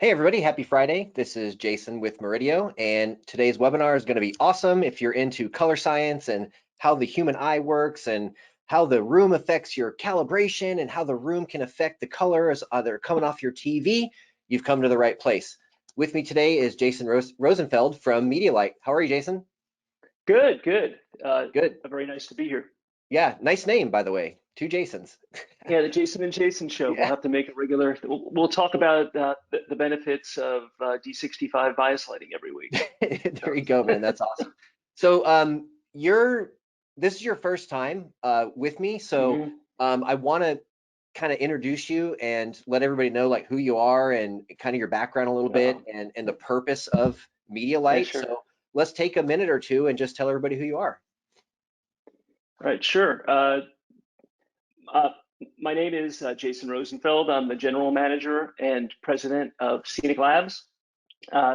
Hey everybody, happy Friday. This is Jason with Murideo, and today's webinar is going to be awesome if you're into color science and how the human eye works and how the room affects your calibration and how the room can affect the colors that are coming off your TV. You've come to the right place. With me today is Jason Rosenfeld from MediaLight. How are you, Jason? Good. Good. Very nice to be here. Yeah, nice name, by the way. Two Jasons. Yeah, the Jason and Jason show. We'll Yeah, have to make it regular. We'll talk about the benefits of D65 bias lighting every week. there you go, man. That's awesome. So this is your first time with me, so Mhm. I want to kind of introduce you and let everybody know like who you are and kind of your background a little bit Uh-oh. and the purpose of Yeah, MediaLight. sure. So let's take a minute or two and just tell everybody who you are. All right, sure. Uh, my name is Jason Rosenfeld. I'm the general manager and president of Scenic Labs.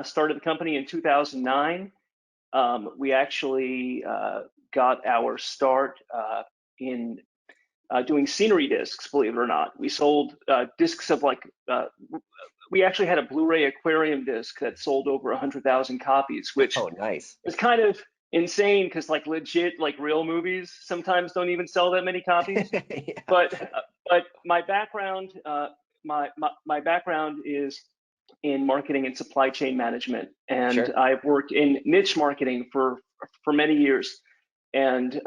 Started the company in 2009. We actually got our start in doing scenery discs, believe it or not. We sold discs of we actually had a Blu-ray aquarium disc that sold over 100,000 copies, which Oh, nice. is kind of insane because like legit, like real movies sometimes don't even sell that many copies. Yeah, But my background, my background is in marketing and supply chain management, and sure. I've worked in niche marketing for many years. And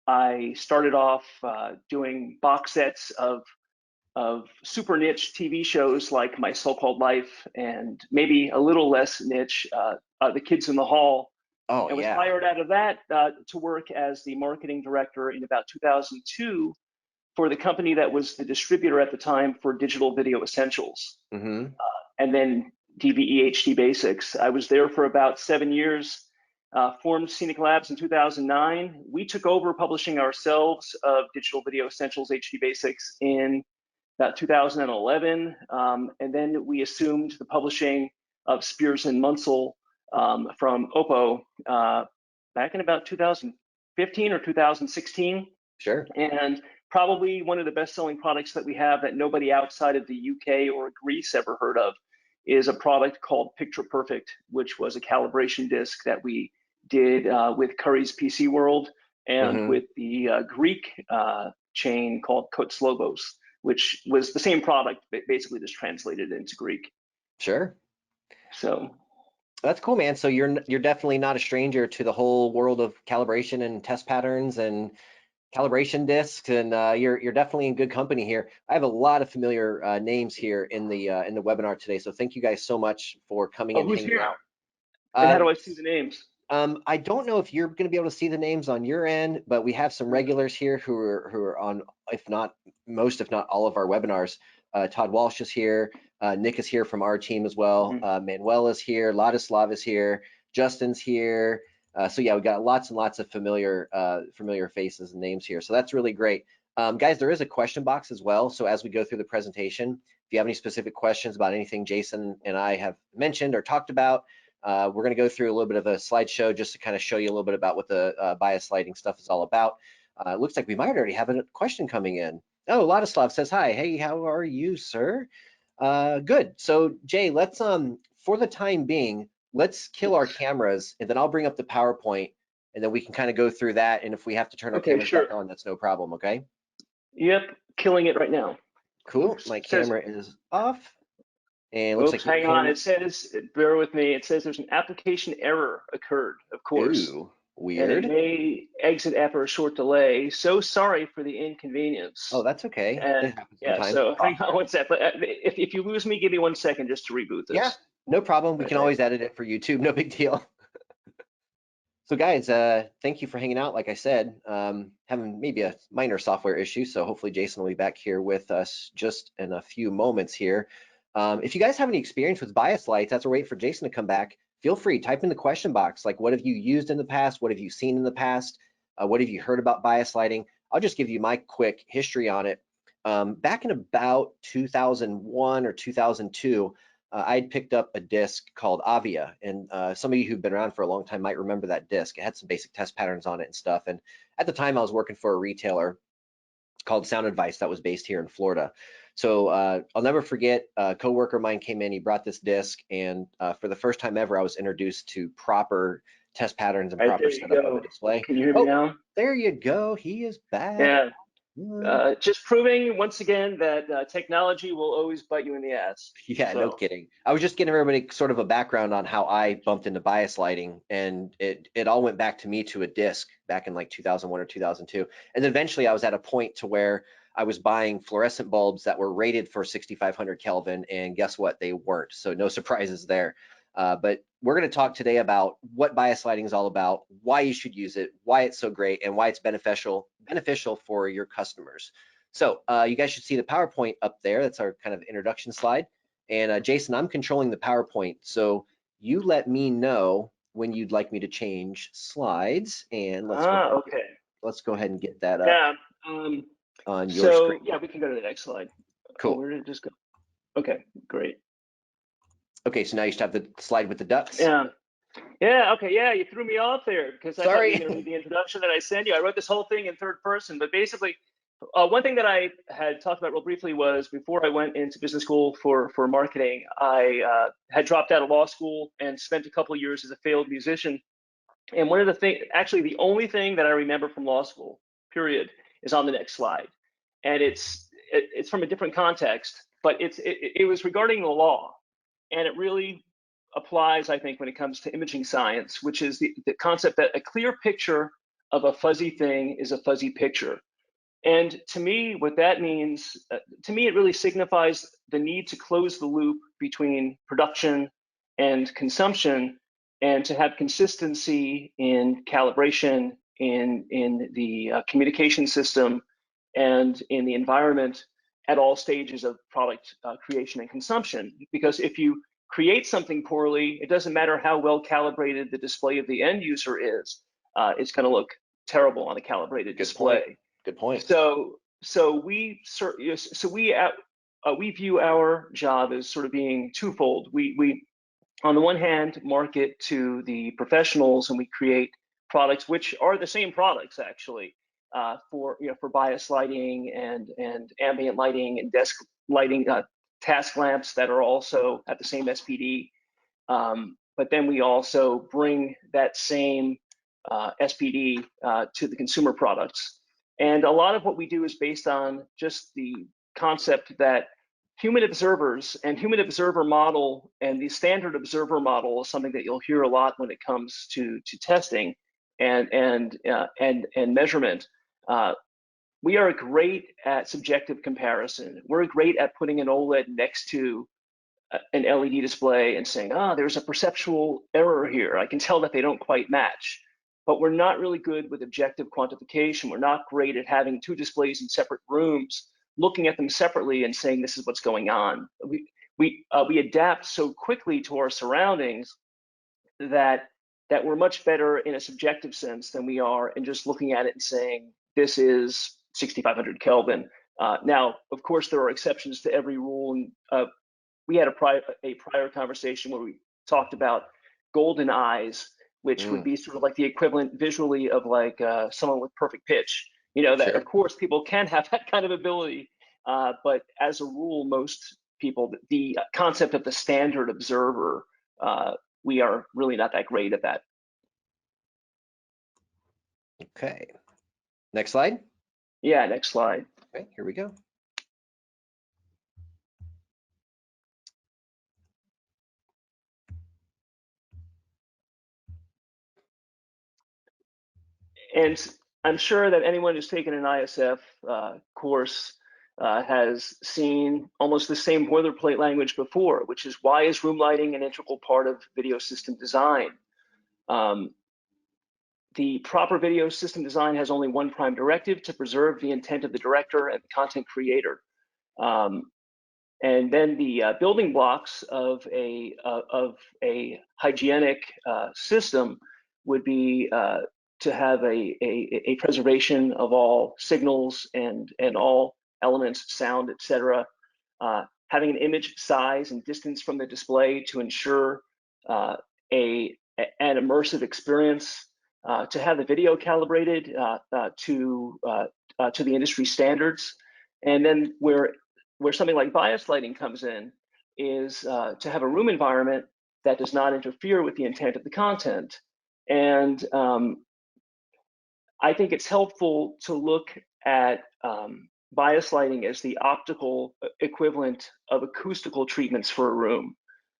I started off doing box sets of super niche TV shows like My So-Called Life and maybe a little less niche, The Kids in the Hall, Oh, and was yeah. hired out of that to work as the marketing director in about 2002 for the company that was the distributor at the time for Digital Video Essentials, Mm-hmm. and then DVE HD Basics. I was there for about 7 years. Formed Scenic Labs in 2009. We took over publishing ourselves of Digital Video Essentials HD Basics in about 2011, and then we assumed the publishing of Spears and Munsell from Oppo back in about 2015 or 2016. Sure. And probably one of the best-selling products that we have that nobody outside of the UK or Greece ever heard of is a product called Picture Perfect, which was a calibration disc that we did with Curry's PC World and Mm-hmm. with the Greek chain called Kotslogos, which was the same product, but basically just translated into Greek. Sure. So, That's cool, man. So you're definitely not a stranger to the whole world of calibration and test patterns and calibration discs, and you're definitely in good company here. I have a lot of familiar names here in the webinar today, so thank you guys so much for coming oh, and who's hanging here? out. And how Uh, do I see the names? I don't know if you're going to be able to see the names on your end, but we have some regulars here who are on, if not most, if not all of our webinars. Todd Walsh is here. Nick is here from our team as well. Mm-hmm. Manuel is here. Ladislav is here. Justin's here. So yeah, we got lots and lots of familiar faces and names here. So that's really great. Guys, there is a question box as well. So as we go through the presentation, if you have any specific questions about anything Jason and I have mentioned or talked about, we're going to go through a little bit of a slideshow just to kind of show you a little bit about what the bias lighting stuff is all about. It looks like we might already have a question coming in. Oh, Ladislav says hi. Hey, how are you, sir? Good. So Jay, let's for the time being, let's kill our cameras, and then I'll bring up the PowerPoint, and then we can kind of go through that. And if we have to turn our Okay, cameras back sure. on, that's no problem. Okay. Yep, killing it right now. Cool. Oops, My it says, camera is off, and it looks oops, like you're hang on. hearing. It says, bear with me. It says there's an application error occurred, of course, Ooh, and it weird. may exit after a short delay. So sorry for the Oh, inconvenience. that's okay. And It happens yeah, sometimes. so hang on one sec. But if you lose me, give me 1 second just to reboot Yeah, this. no problem. We can Okay. always edit it for YouTube. No big deal. So guys, thank you for hanging out. Like I said, having maybe a minor software issue. So hopefully Jason will be back here with us just in a few moments here. If you guys have any experience with bias lights, as we're waiting for Jason to come back, feel free, type in the question box. Like, what have you used in the past? What have you seen in the past? What have you heard about bias lighting? I'll just give you my quick history on it. Back in about 2001 or 2002, I'd picked up a disc called Avia, and some of you who've been around for a long time might remember that disc. It had some basic test patterns on it and stuff. And at the time, I was working for a retailer called Sound Advice that was based here in Florida. So I'll never forget, a coworker of mine came in, he brought this disc, and for the first time ever, I was introduced to proper test patterns and Right, proper there you setup of a go. display. Can you hear me Oh, now? there you go. He is back. Yeah. Just proving once again that technology will always bite you in the ass. Yeah, no So, kidding. I was just getting everybody sort of a background on how I bumped into bias lighting, and it all went back to me to a disc back in like 2001 or 2002. And then eventually I was at a point to where I was buying fluorescent bulbs that were rated for 6500 Kelvin, and guess what? They weren't. So no surprises there. But we're going to talk today about what bias lighting is all about, why you should use it, why it's so great, and why it's beneficial for your customers. So you guys should see the PowerPoint up there. That's our kind of introduction slide. And Jason, I'm controlling the PowerPoint, so you let me know when you'd like me to change slides, and okay. let's go ahead and get that up Yeah. on your So screen. yeah, we can go to the next slide. Oh, Cool. where did it just go? Okay, great. Okay, so now you should have the slide with the ducks. Yeah. Yeah, okay, yeah, you threw me off there because I thought you were going to read Sorry. the introduction that I sent you. I wrote this whole thing in third person, but basically, one thing that I had talked about real briefly was before I went into business school for marketing, I had dropped out of law school and spent a couple of years as a failed musician. And one of the things, actually, the only thing that I remember from law school, period, is on the next slide, and it's from a different context, but it was regarding the law, and it really applies, I think, when it comes to imaging science, which is the concept that a clear picture of a fuzzy thing is a fuzzy picture. And to me, what that means, to me, it really signifies the need to close the loop between production and consumption, and to have consistency in calibration, in the communication system, and in the environment at all stages of product creation and consumption. Because if you create something poorly, it doesn't matter how well calibrated the display of the end user is, it's going to look terrible on a calibrated Good point. display. Good point. So we view our job as sort of being twofold. We on the one hand market to the professionals, and we create products which are the same products actually, for bias lighting and ambient lighting and desk lighting, task lamps that are also at the same SPD. But then we also bring that same SPD to the consumer products. And a lot of what we do is based on just the concept that human observers and human observer model and the standard observer model is something that you'll hear a lot when it comes to testing and measurement. We are great at subjective comparison. We're great at putting an OLED next to an LED display and saying, there's a perceptual error here. I can tell that they don't quite match. But we're not really good with objective quantification. We're not great at having two displays in separate rooms, looking at them separately and saying this is what's going on. We adapt so quickly to our surroundings that we're much better in a subjective sense than we are in just looking at it and saying this is 6500 Kelvin. Now, of course, there are exceptions to every rule, and we had a prior conversation where we talked about golden eyes, which would be sort of like the equivalent visually of like someone with perfect pitch. That of Sure. course people can have that kind of ability, but as a rule, most people, the concept of the standard observer, we are really not that great at that. Okay. Next slide. Yeah, next slide. Okay, here we go. And I'm sure that anyone who's taken an ISF course has seen almost the same boilerplate language before, which is why is room lighting an integral part of video system design? The proper video system design has only one prime directive: to preserve the intent of the director and the content creator. And then the building blocks of a hygienic system would be to have a preservation of all signals and all elements, sound, etc. Having an image size and distance from the display to ensure an immersive experience. To have the video calibrated to the industry standards, and then where where something like bias lighting comes in is to have a room environment that does not interfere with the intent of the content. And I think it's helpful to look at bias lighting as the optical equivalent of acoustical treatments for a room.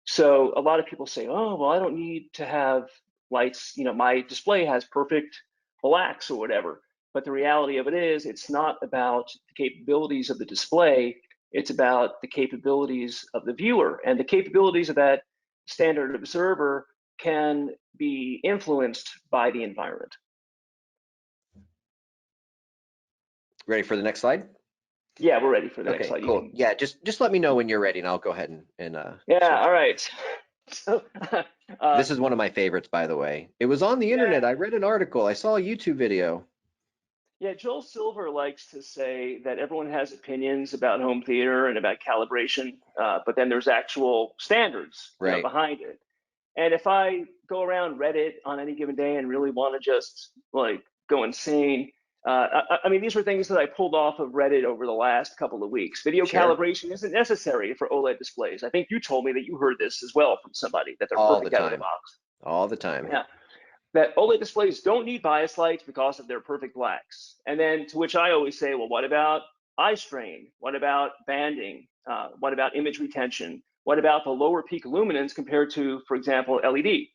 So a lot of people say, oh, well, I don't need to have lights, my display has perfect blacks or whatever. But the reality of it is, it's not about the capabilities of the display, it's about the capabilities of the viewer. And the capabilities of that standard observer can be influenced by the environment. Ready for the next slide? Yeah, we're ready for the next slide. Cool. Yeah, just let me know when you're ready, and I'll go ahead and yeah, all right. So this is one of my favorites, by the way. It was on the internet. I read an article. I saw a YouTube video. Yeah, Joel Silver likes to say that everyone has opinions about home theater and about calibration, but then there's actual standards behind it. And if I go around Reddit on any given day and really want to just like go insane, I mean, these were things that I pulled off of Reddit over the last couple of weeks. Video calibration isn't necessary for OLED displays. I think you told me that you heard this as well from somebody, that they're perfect out of the box. All the time. Yeah. That OLED displays don't need bias lights because of their perfect blacks. And then to which I always say, well, what about eye strain? What about banding? What about image retention? What about the lower peak luminance compared to, for example, LED?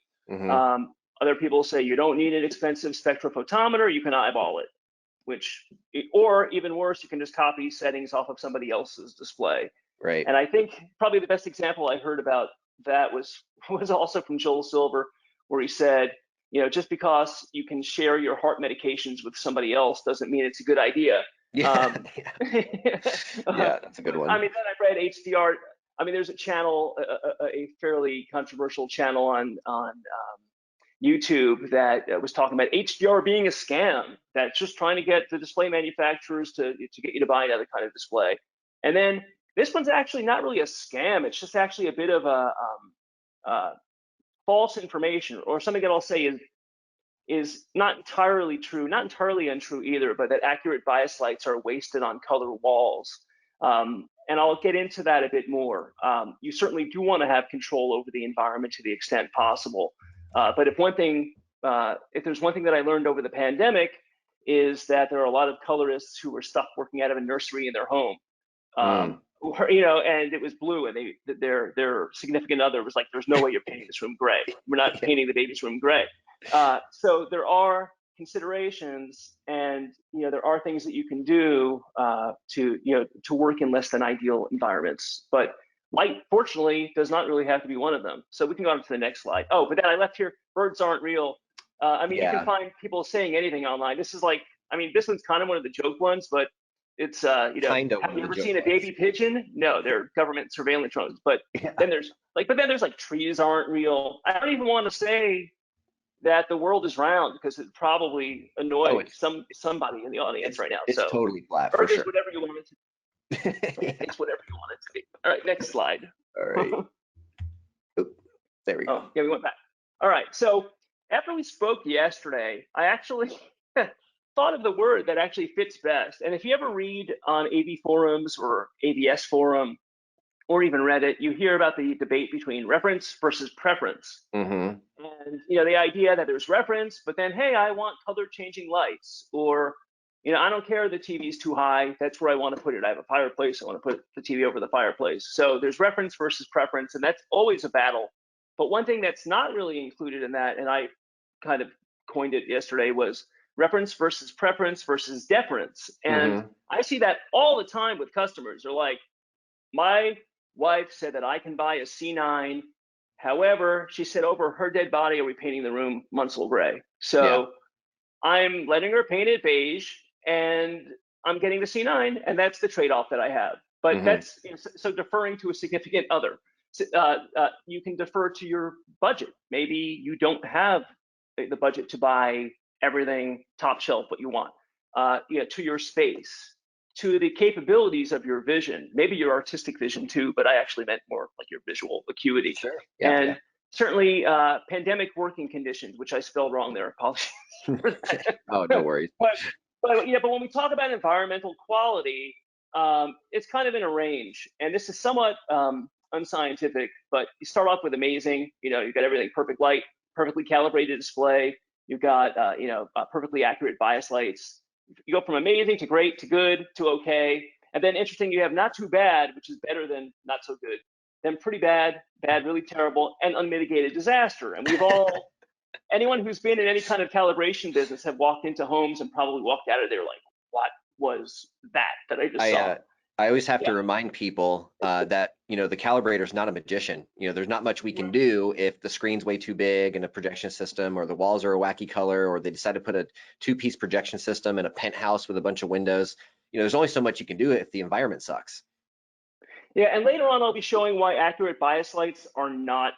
Other people say you don't need an expensive spectrophotometer, you can eyeball it, or even worse, you can just copy settings off of somebody else's display. Right. And I think probably the best example I heard about that was also from Joel Silver, where he said, just because you can share your heart medications with somebody else doesn't mean it's a good idea. Yeah, yeah, that's a good one. I mean, then I read HDR. I mean, there's a channel, a fairly controversial channel on YouTube that was talking about HDR being a scam, that's just trying to get the display manufacturers to get you to buy another kind of display. And then this one's actually not really a scam. It's just actually a bit of a false information, or something that I'll say is not entirely true, not entirely untrue either, but that accurate bias lights are wasted on color walls. And I'll get into that a bit more. You certainly do want to have control over the environment to the extent possible. But if there's one thing that I learned over the pandemic, is that there are a lot of colorists who were stuck working out of a nursery in their home. And it was blue, and their significant other was like, "There's no way you're painting this room gray. We're not painting the baby's room gray." So there are considerations, and there are things that you can do to work in less than ideal environments. But light, fortunately, does not really have to be one of them. So we can go on to the next slide. Oh, but then I left here. Birds aren't real. I mean, you can find people saying anything online. This is like, I mean, this one's kind of one of the joke ones, but it's have you ever seen a baby pigeon? No, they're government surveillance drones. But then there's like trees aren't real. I don't even want to say that the world is round, because it probably annoys somebody in the audience right now. It's so totally flat. Earth for sure. is whatever you want it to be. It's whatever you want it to be. All right, next slide. All right. There we go. Oh, yeah, we went back. All right, so after we spoke yesterday, I actually thought of the word that actually fits best. And if you ever read on AV forums or AVS forum, or even Reddit, you hear about the debate between reference versus preference. And the idea that there's reference, but then, hey, I want color changing lights, or I don't care the TV's too high, that's where I want to put it. I have a fireplace, I want to put the TV over the fireplace. So there's reference versus preference, and that's always a battle. But one thing that's not really included in that, and I kind of coined it yesterday, was reference versus preference versus deference. And I see that all the time with customers. They're like, my wife said that I can buy a C9. However, she said over her dead body, are we painting the room Munsell gray? So I'm letting her paint it beige, and I'm getting the C9, and that's the trade-off that I have. But that's so deferring to a significant other. You can defer to your budget. Maybe you don't have the budget to buy everything top shelf what you want. To your space, to the capabilities of your vision, maybe your artistic vision too, but I actually meant more like your visual acuity. Sure. Certainly pandemic working conditions, which I spelled wrong there. Apologies for that. Oh, no worries. But when we talk about environmental quality, It's kind of in a range, and this is somewhat unscientific, but you start off with amazing. You've got everything perfect light, perfectly calibrated display. You've got perfectly accurate bias lights. You go from amazing to great to good to okay, and then interesting, you have not too bad, which is better than not so good, then pretty bad, bad, really terrible, and unmitigated disaster. And we've all, anyone who's been in any kind of calibration business have walked into homes and probably walked out of there like, what was that I just saw? I always have to Yeah. remind people that the calibrator is not a magician. There's not much we can do if the screen's way too big in a projection system, or the walls are a wacky color, or they decide to put a two-piece projection system in a penthouse with a bunch of windows. There's only so much you can do if the environment sucks. Yeah, and later on I'll be showing why accurate bias lights are not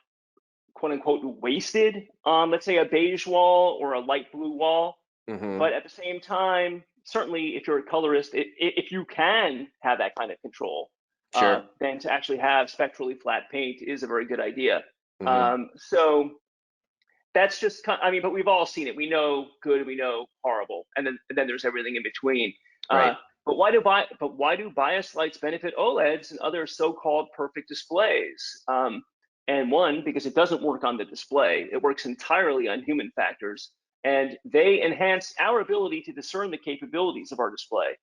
quote unquote wasted on, let's say, a beige wall or a light blue wall. But at the same time, certainly if you're a colorist, if you can have that kind of control, Sure. then to actually have spectrally flat paint is a very good idea. Mm-hmm. So that's just, but we've all seen it. We know good, we know horrible, and then there's everything in between. Right. But why do bias lights benefit OLEDs and other so-called perfect displays? And one, because it doesn't work on the display. It works entirely on human factors, and they enhance our ability to discern the capabilities of our display.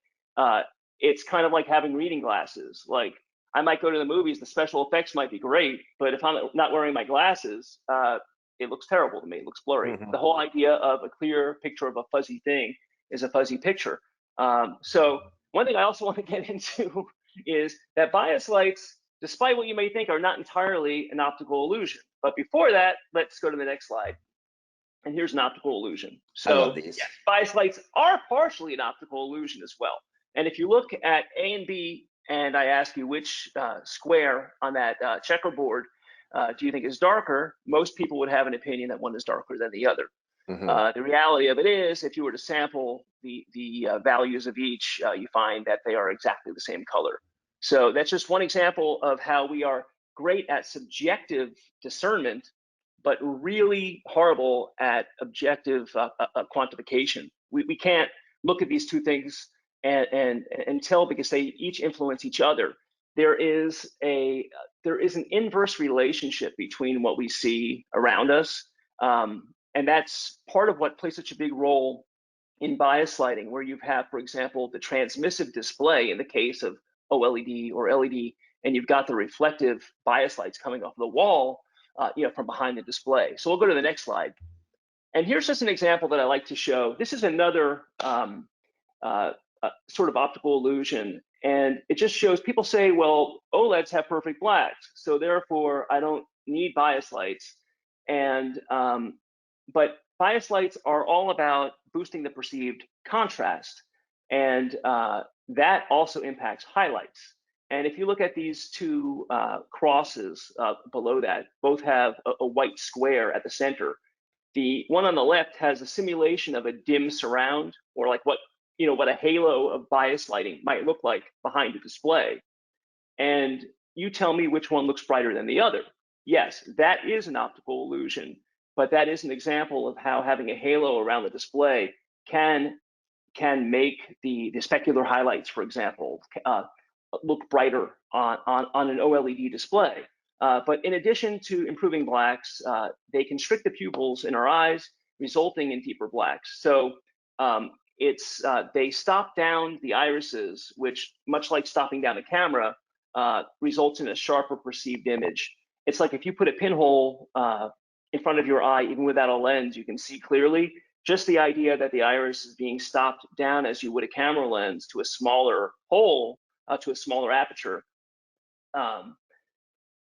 It's kind of like having reading glasses. Like, I might go to the movies, the special effects might be great, but if I'm not wearing my glasses, it looks terrible to me. It looks blurry. Mm-hmm. The whole idea of a clear picture of a fuzzy thing is a fuzzy picture. So one thing I also want to get into is that bias lights, despite what you may think, are not entirely an optical illusion. But before that, let's go to the next slide. And here's an optical illusion. I love So these. yes, bias lights are partially an optical illusion as well. And if you look at A and B, and I ask you which square on that checkerboard do you think is darker, most people would have an opinion that one is darker than the other. Mm-hmm. The reality of it is, if you were to sample the values of each, you find that they are exactly the same color. So that's just one example of how we are great at subjective discernment, but really horrible at objective quantification. We can't look at these two things and tell, because they each influence each other. There is an inverse relationship between what we see around us, and that's part of what plays such a big role in bias lighting, where you have, for example, the transmissive display in the case of OLED or LED, and you've got the reflective bias lights coming off the wall, from behind the display. So we'll go to the next slide. And here's just an example that I like to show. This is another sort of optical illusion. And it just shows, people say, well, OLEDs have perfect blacks, so therefore I don't need bias lights. And but bias lights are all about boosting the perceived contrast, and that also impacts highlights. And if you look at these two crosses below that, both have a white square at the center. The one on the left has a simulation of a dim surround, or like what a halo of bias lighting might look like behind a display. And you tell me which one looks brighter than the other. Yes, that is an optical illusion, but that is an example of how having a halo around the display can make the specular highlights, for example, look brighter on an OLED display. But in addition to improving blacks, they constrict the pupils in our eyes, resulting in deeper blacks. So they stop down the irises, which, much like stopping down a camera, results in a sharper perceived image. It's like if you put a pinhole in front of your eye, even without a lens, you can see clearly. Just the idea that the iris is being stopped down as you would a camera lens to a smaller hole, to a smaller aperture,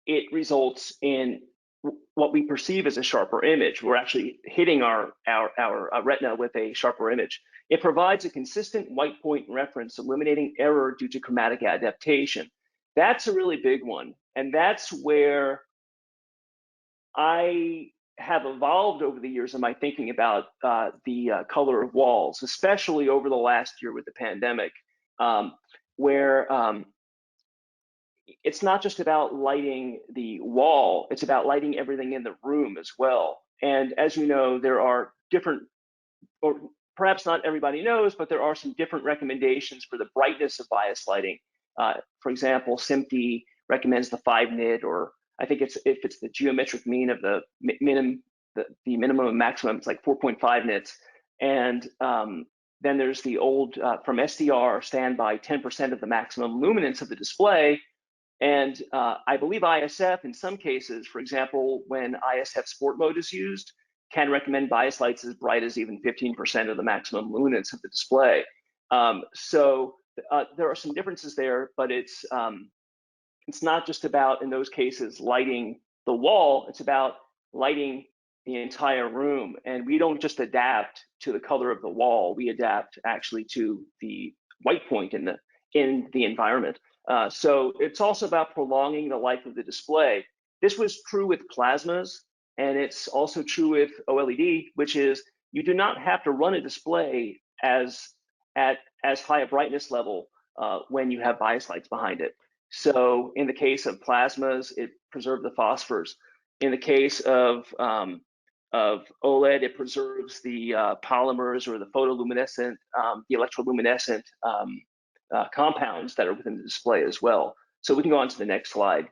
it results in what we perceive as a sharper image. We're actually hitting our retina with a sharper image. It provides a consistent white point reference, eliminating error due to chromatic adaptation. That's a really big one, and that's where I have evolved over the years in my thinking about the color of walls, especially over the last year with the pandemic, where it's not just about lighting the wall, it's about lighting everything in the room as well. And as you know, there are different, or perhaps not everybody knows, but there are some different recommendations for the brightness of bias lighting. For example, SMPTE recommends the 5 nit, or I think if it's the geometric mean of the minimum, the minimum and maximum, it's like 4.5 nits. And then there's the old from SDR standby 10% of the maximum luminance of the display. And I believe ISF in some cases, for example, when ISF sport mode is used, can recommend bias lights as bright as even 15% of the maximum luminance of the display. So there are some differences there, but it's not just about, in those cases, lighting the wall. It's about lighting the entire room. And we don't just adapt to the color of the wall. We adapt actually to the white point in the environment. So it's also about prolonging the life of the display. This was true with plasmas, and it's also true with OLED, which is you do not have to run a display at as high a brightness level when you have bias lights behind it. So in the case of plasmas, it preserves the phosphors. In the case of OLED, it preserves the polymers or the photoluminescent, the electroluminescent compounds that are within the display as well. So we can go on to the next slide.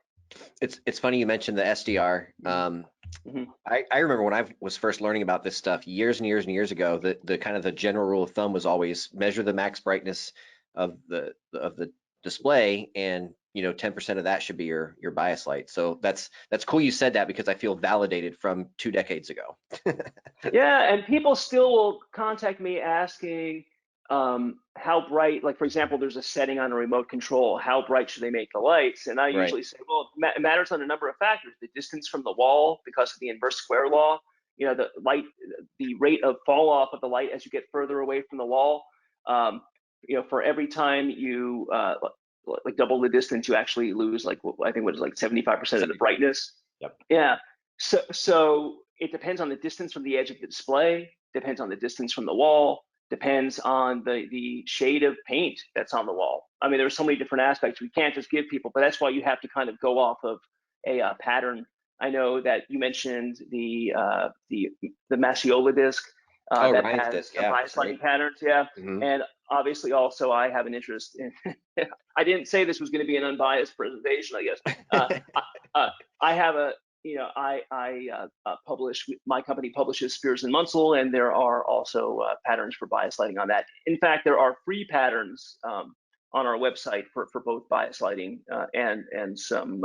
It's funny you mentioned the SDR. I remember when I was first learning about this stuff years and years and years ago, the kind of the general rule of thumb was always measure the max brightness of the display, and 10% of that should be your bias light. So that's cool you said that, because I feel validated from 2 decades ago. Yeah, and people still will contact me asking how bright, like for example, there's a setting on a remote control, how bright should they make the lights? And I usually say, well, it matters on a number of factors: the distance from the wall because of the inverse square law, the rate of fall off of the light as you get further away from the wall. For every time you like double the distance, you actually lose like I think what is like 75% of the brightness. Yep. Yeah. So it depends on the distance from the edge of the display, depends on the distance from the wall, depends on the shade of paint that's on the wall. I mean, there's so many different aspects we can't just give people, but that's why you have to kind of go off of a pattern. I know that you mentioned the Massiola disc that Ryan's has disc, yeah, bias lighting patterns, yeah. And obviously also I have an interest in, I didn't say this was going to be an unbiased presentation, I guess. I have a, I publish, my company publishes Spears and Munsell, and there are also patterns for bias lighting on that. In fact, there are free patterns on our website for both bias lighting and some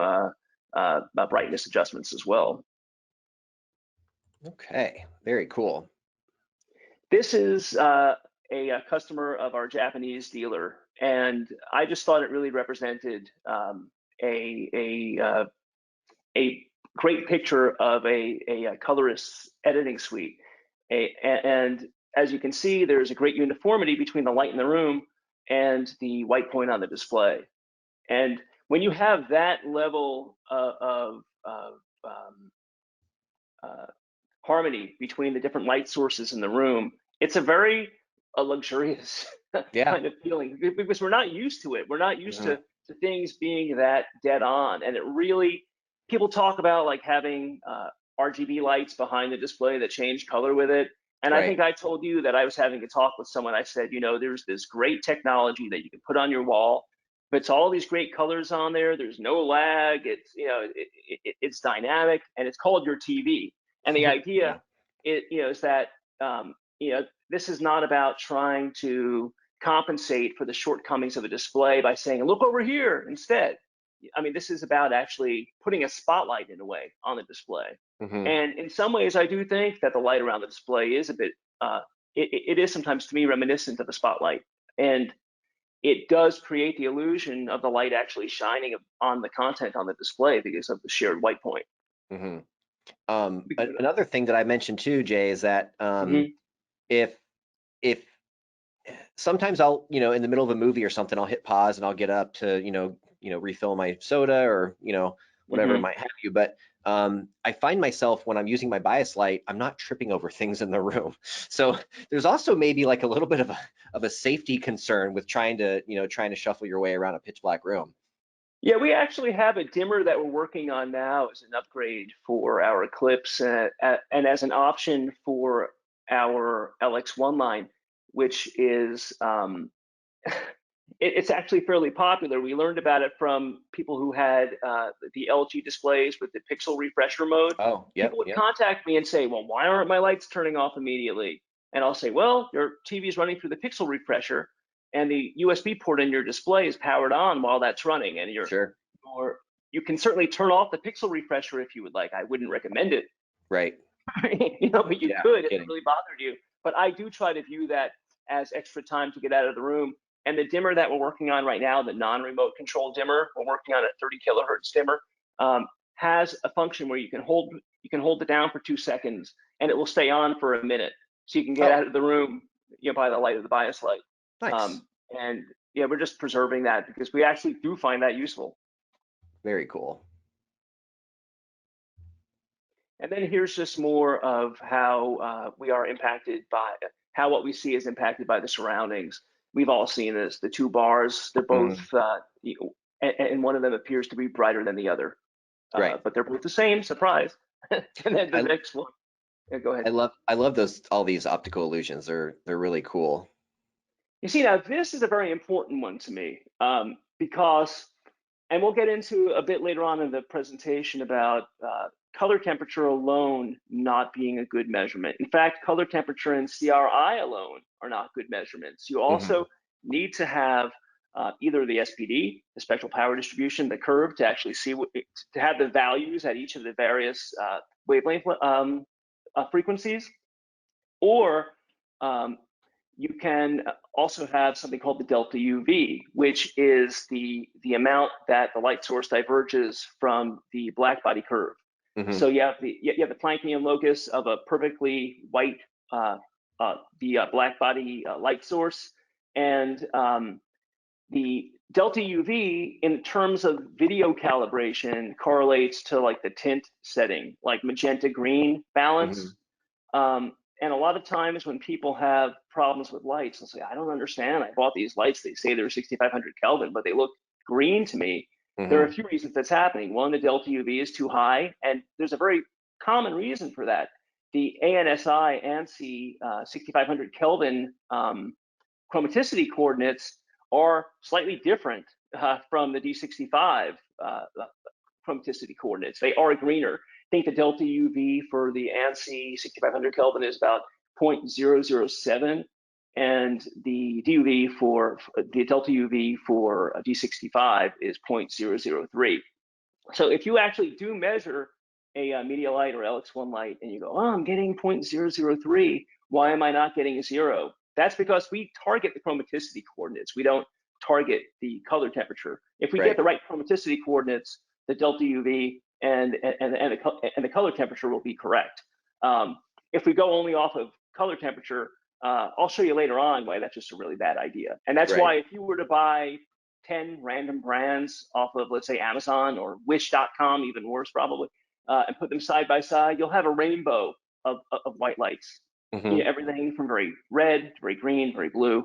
brightness adjustments as well. Okay, very cool. This is a customer of our Japanese dealer, and I just thought it really represented a great picture of a colorist's editing suite. And as you can see, there's a great uniformity between the light in the room and the white point on the display. And when you have that level of harmony between the different light sources in the room, it's a very luxurious kind of feeling, because we're not used to it. We're not used to things being that dead on. And it really, people talk about like having RGB lights behind the display that change color with it. And I think I told you that I was having a talk with someone. I said, there's this great technology that you can put on your wall. It's all these great colors on there. There's no lag. It's, it's dynamic, and it's called your TV. And the idea is that, this is not about trying to compensate for the shortcomings of a display by saying, look over here instead. I mean, this is about actually putting a spotlight in a way on the display. And in some ways, I do think that the light around the display is a bit, it is sometimes to me reminiscent of a spotlight. And it does create the illusion of the light actually shining on the content on the display because of the shared white point. Another thing that I mentioned too, Jay, is that if sometimes I'll, in the middle of a movie or something, I'll hit pause and I'll get up to, refill my soda or, whatever it might have you. But I find myself when I'm using my bias light, I'm not tripping over things in the room. So there's also maybe like a little bit of a safety concern with trying to shuffle your way around a pitch black room. Yeah, we actually have a dimmer that we're working on now as an upgrade for our Eclipse and as an option for our LX1 line, which is it's actually fairly popular. We learned about it from people who had the LG displays with the pixel refresher mode. Oh, yep, People would yep. contact me and say, well, why aren't my lights turning off immediately? And I'll say, well, your TV is running through the pixel refresher, and the USB port in your display is powered on while that's running. And Sure. you can certainly turn off the pixel refresher if you would like. I wouldn't recommend it, Right. but you Yeah, could no if it kidding. really bothered you. But I do try to view that as extra time to get out of the room. And the dimmer that we're working on right now, the non-remote control dimmer, we're working on a 30 kilohertz dimmer, has a function where you can hold it down for 2 seconds, and it will stay on for a minute, so you can get out of the room, by the light of the bias light. Nice. And yeah, we're just preserving that because we actually do find that useful. Very cool. And then here's just more of how we are impacted by how what we see is impacted by the surroundings. We've all seen this. The two bars, they're both, and one of them appears to be brighter than the other. Right. But they're both the same. Surprise. And then the next one. Yeah, go ahead. I love all these optical illusions. They're really cool. You see, now this is a very important one to me because, and we'll get into a bit later on in the presentation about color temperature alone not being a good measurement. In fact, color temperature and CRI alone are not good measurements. You also need to have either the SPD, the spectral power distribution, the curve to actually see to have the values at each of the various wavelength frequencies, or you can also have something called the delta UV, which is the amount that the light source diverges from the black body curve. So you have the Planckian locus of a perfectly white black body light source, and the delta UV in terms of video calibration correlates to like the tint setting, like magenta green balance. And a lot of times when people have problems with lights, they'll say, I don't understand. I bought these lights. They say they're 6,500 Kelvin, but they look green to me. There are a few reasons that's happening. One, the delta UV is too high, and there's a very common reason for that. The ANSI ANSI 6,500 Kelvin chromaticity coordinates are slightly different from the D65 chromaticity coordinates. They are greener. I think the delta UV for the ANSI 6500 Kelvin is about 0.007, and the DUV for the delta UV for D65 is 0.003. So if you actually do measure a MediaLight or LX1 light and you go, oh, I'm getting 0.003, why am I not getting a 0? That's because we target the chromaticity coordinates. We don't target the color temperature. If we get the right chromaticity coordinates, the delta UV and the color temperature will be correct. If we go only off of color temperature, I'll show you later on why that's just a really bad idea. And that's why if you were to buy 10 random brands off of, let's say, Amazon or Wish.com, even worse probably, and put them side by side, you'll have a rainbow of white lights. Everything from very red to very green, very blue.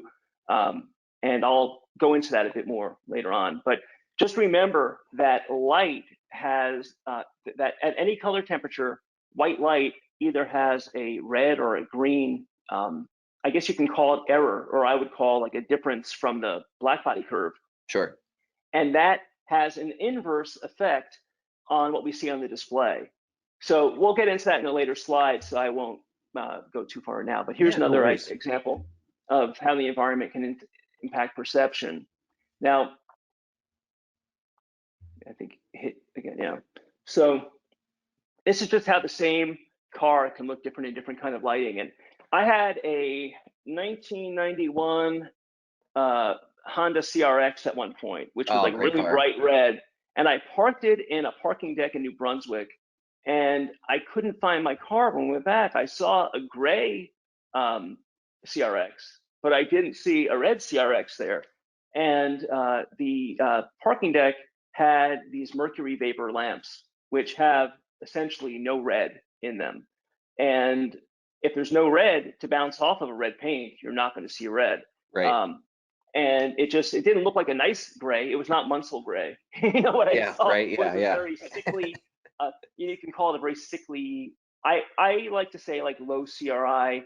And I'll go into that a bit more later on. But just remember that light has, that at any color temperature, white light either has a red or a green, I guess you can call it error, or I would call like a difference from the black body curve. Sure. And that has an inverse effect on what we see on the display. So we'll get into that in a later slide, so I won't go too far now. But here's another example of how the environment can impact perception. Now, I think hit again, yeah. So this is just how the same car can look different in different kind of lighting. And I had a 1991 Honda CRX at one point, which was like really bright red. And I parked it in a parking deck in New Brunswick, and I couldn't find my car. When we went back, I saw a gray CRX, but I didn't see a red CRX there. And the parking deck had these mercury vapor lamps, which have essentially no red in them. And if there's no red to bounce off of a red paint, you're not going to see red. And it didn't look like a nice gray. It was not Munsell gray. You know what I saw? It was a very sickly, you can call it a very sickly, I like to say like low CRI.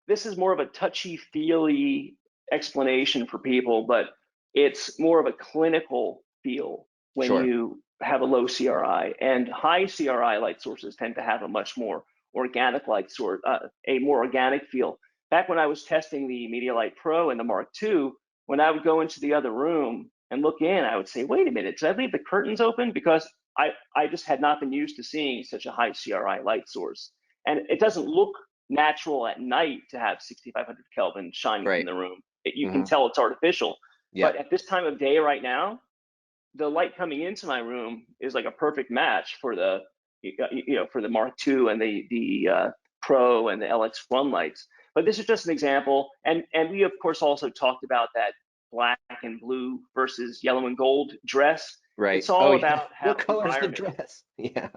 This is more of a touchy-feely explanation for people, but it's more of a clinical feel when Sure. you have a low CRI, and high CRI light sources tend to have a much more organic light source, a more organic feel. Back when I was testing the MediaLight Pro and the Mark II, when I would go into the other room and look in, I would say, wait a minute, did I leave the curtains open? Because I just had not been used to seeing such a high CRI light source. And it doesn't look natural at night to have 6,500 Kelvin shining Right. from the room. You can tell it's artificial. Yeah. But at this time of day right now, the light coming into my room is like a perfect match for the for the Mark II and the Pro and the LX1 lights. But this is just an example, and we of course also talked about that black and blue versus yellow and gold dress. Right. It's all Oh, about yeah. how What color's the environment. dress? Yeah.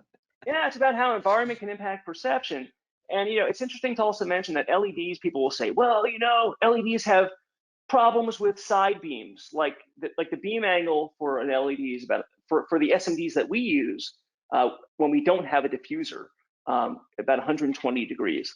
Yeah, it's about how environment can impact perception. And it's interesting to also mention that LEDs, people will say, well, LEDs have problems with side beams, like the beam angle for an LED is about for the SMDs that we use when we don't have a diffuser, about 120 degrees.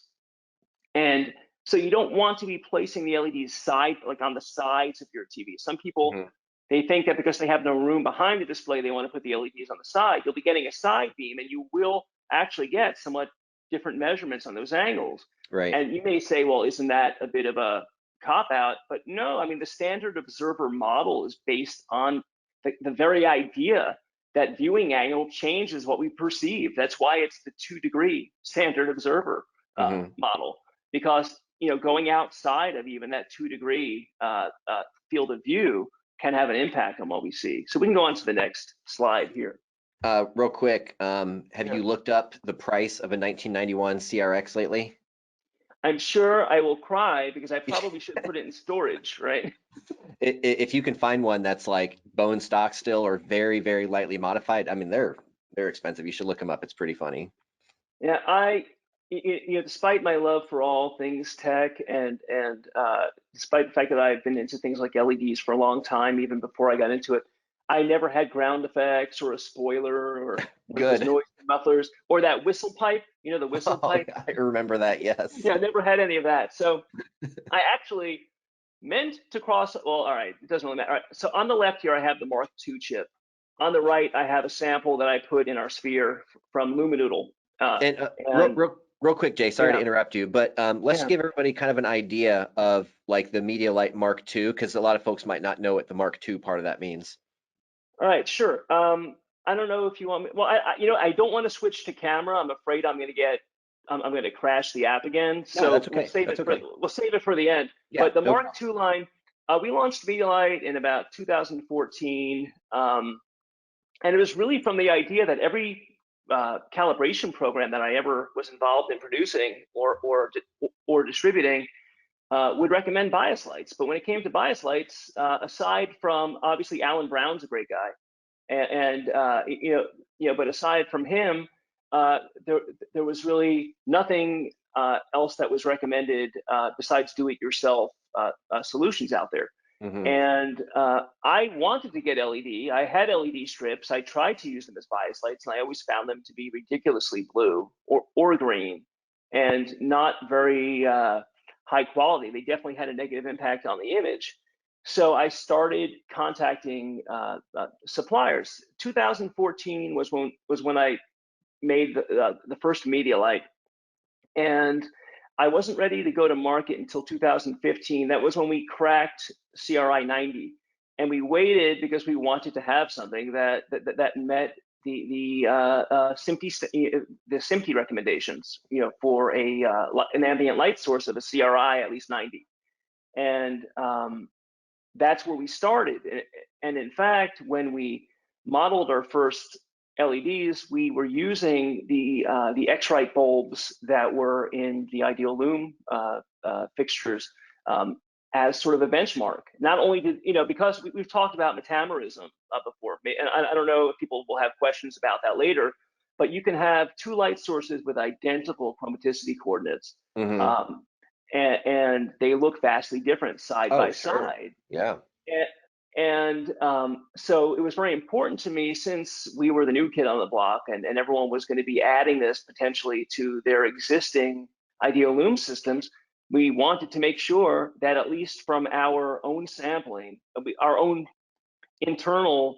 And so you don't want to be placing the LEDs on the sides of your TV. Some people, they think that because they have no room behind the display, they want to put the LEDs on the side. You'll be getting a side beam, and you will actually get somewhat different measurements on those angles. Right. And you may say, well, isn't that a bit of a cop out? But no, I mean, the standard observer model is based on the very idea that viewing angle changes what we perceive. That's why it's the 2-degree standard observer model, because going outside of even that 2-degree field of view can have an impact on what we see. So we can go on to the next slide here. Real quick, have you looked up the price of a 1991 CRX lately? I'm sure I will cry because I probably should put it in storage, right? If you can find one that's like bone stock still or very, very lightly modified, I mean, they're expensive. You should look them up. It's pretty funny. Yeah, despite my love for all things tech and despite the fact that I've been into things like LEDs for a long time, even before I got into it, I never had ground effects or a spoiler or those noise mufflers or that whistle pipe, the whistle pipe. I remember that, yes. Yeah, I never had any of that. So I actually meant to cross, well, all right, it doesn't really matter. All right, so on the left here, I have the Mark II chip. On the right, I have a sample that I put in our sphere from Luminadoodle. Real quick, Jay, sorry to interrupt you, but let's give everybody kind of an idea of like the MediaLight Mark II, because a lot of folks might not know what the Mark II part of that means. All right, sure. I don't know if you want me. Well, I don't want to switch to camera. I'm afraid I'm going to crash the app again. So no, that's okay. We'll save it for the end. Yeah, but the Mark II line, we launched MediaLight in about 2014, and it was really from the idea that every calibration program that I ever was involved in producing or distributing would recommend bias lights. But when it came to bias lights, aside from obviously Alan Brown's a great guy, but aside from him, there was really nothing else that was recommended besides do-it-yourself solutions out there. And I wanted to get LED. I had LED strips. I tried to use them as bias lights, and I always found them to be ridiculously blue or green and not very high quality. They definitely had a negative impact on the image. So I started contacting suppliers. 2014 was when I made the first MediaLight, and I wasn't ready to go to market until 2015. That was when we cracked CRI 90, and we waited because we wanted to have something that met the SMPTE recommendations, for an ambient light source of a CRI at least 90, and that's where we started. And in fact, when we modeled our first LEDs, we were using the X-Rite bulbs that were in the Ideal Loom fixtures as sort of a benchmark. Not only did, because we've talked about metamerism before, and I don't know if people will have questions about that later, but you can have two light sources with identical chromaticity coordinates. And they look vastly different side by side. Yeah. And so it was very important to me, since we were the new kid on the block and everyone was going to be adding this potentially to their existing Ideal Loom systems, we wanted to make sure that at least from our own sampling, our own internal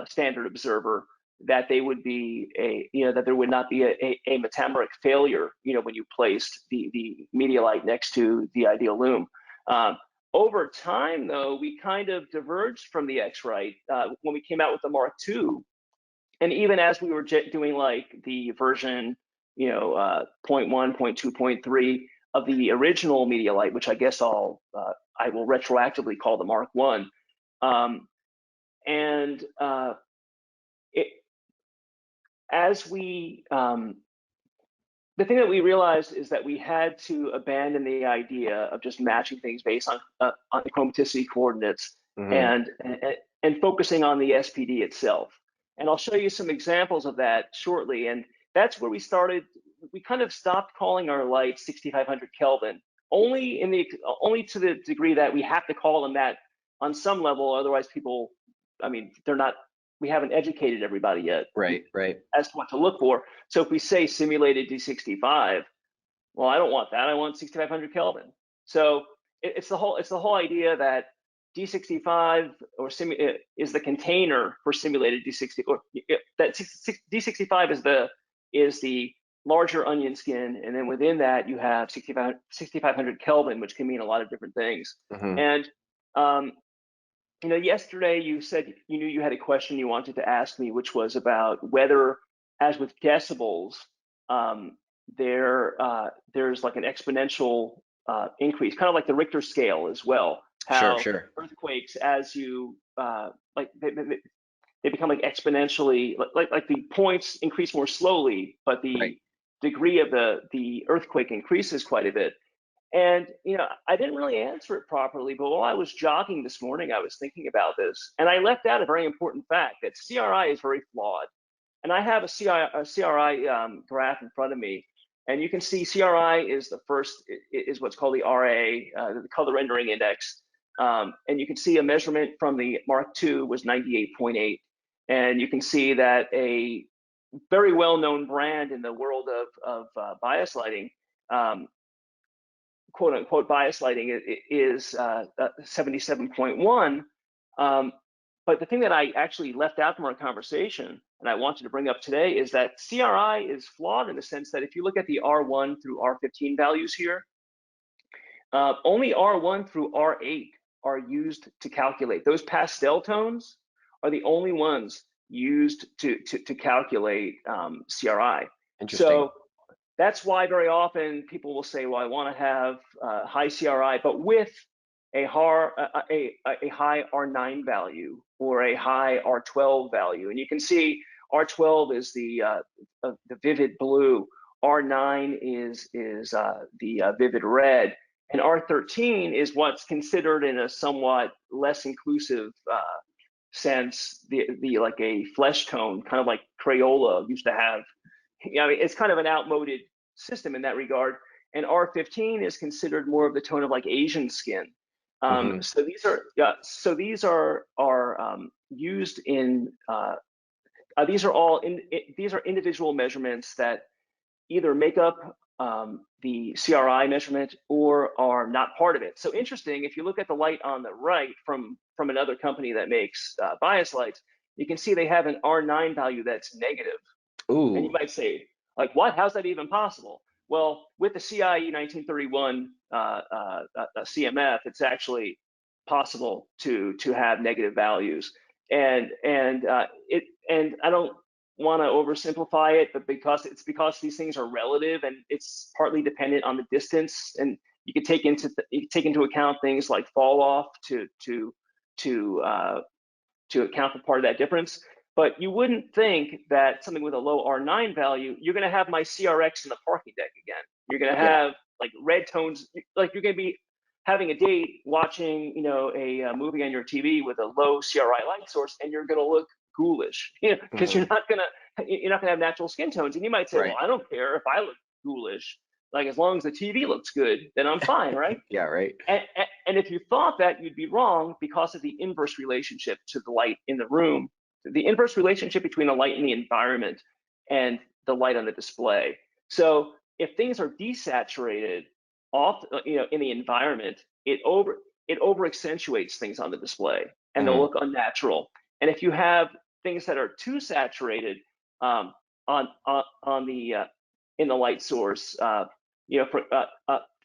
standard observer, that they would be that there would not be a Metameric failure, when you placed the MediaLight next to the ideal loom. Over time, though, we kind of diverged from the X-Rite when we came out with the Mark II, and even as we were doing like the version, 0.1, 0.2, 0.3 of the original MediaLight, which I guess I will retroactively call the Mark I. The thing that we realized is that we had to abandon the idea of just matching things based on the chromaticity coordinates, and focusing on the SPD itself. And I'll show you some examples of that shortly. And that's where we started. We kind of stopped calling our lights 6500 Kelvin, only to the degree that we have to call them that on some level. Otherwise, people, we haven't educated everybody yet. Right. As to what to look for. So if we say simulated D65, well, I don't want that. I want 6500 Kelvin. So it's the whole idea that D65 is the container for simulated D60, or that D65 is the larger onion skin, and then within that you have 6500 Kelvin, which can mean a lot of different things. And yesterday you said you knew you had a question you wanted to ask me, which was about whether, as with decibels, there's like an exponential increase, kind of like the Richter scale as well. How sure. Earthquakes, as you they become like exponentially, like the points increase more slowly, but the degree of the earthquake increases quite a bit. And I didn't really answer it properly, but while I was jogging this morning, I was thinking about this, and I left out a very important fact, that CRI is very flawed. And I have a CRI graph in front of me, and you can see CRI is what's called the RA, the color rendering index. And you can see a measurement from the Mark II was 98.8. And you can see that a very well-known brand in the world of bias lighting, quote unquote bias lighting, is 77.1. But the thing that I actually left out from our conversation, and I wanted to bring up today, is that CRI is flawed in the sense that if you look at the R1 through R15 values here, only R1 through R8 are used to calculate. Those pastel tones are the only ones used to calculate CRI. Interesting. So that's why very often people will say, well, I want to have high CRI, but with a high R9 value or a high R12 value. And you can see R12 is the vivid blue, R9 is the vivid red, and R13 is what's considered, in a somewhat less inclusive sense, the like a flesh tone, kind of like Crayola used to have. It's kind of an outmoded system in that regard. And R15 is considered more of the tone of like Asian skin. So these are used in these are individual measurements that either make up the CRI measurement or are not part of it. So interesting, if you look at the light on the right from another company that makes bias lights, you can see they have an R9 value that's negative. Ooh. And you might say, like, what? How's that even possible? Well, with the CIE 1931 CMF, it's actually possible to have negative values. And I don't want to oversimplify it, but because these things are relative, and it's partly dependent on the distance, and you can take into account things like fall off to account for part of that difference. But you wouldn't think that something with a low R9 value, you're going to have my CRX in the parking deck again. You're going to have like red tones, like you're going to be having a date watching, a movie on your TV with a low CRI light source, and you're going to look ghoulish, because you're not going to have natural skin tones. And you might say, well, I don't care if I look ghoulish. Like, as long as the TV looks good, then I'm fine, right? Yeah, right. And if you thought that, you'd be wrong, because of the inverse relationship to the light in the room, the inverse relationship between the light in the environment and the light on the display. So if things are desaturated off, in the environment, it over accentuates things on the display, and they'll look unnatural. And if you have things that are too saturated on the in the light source,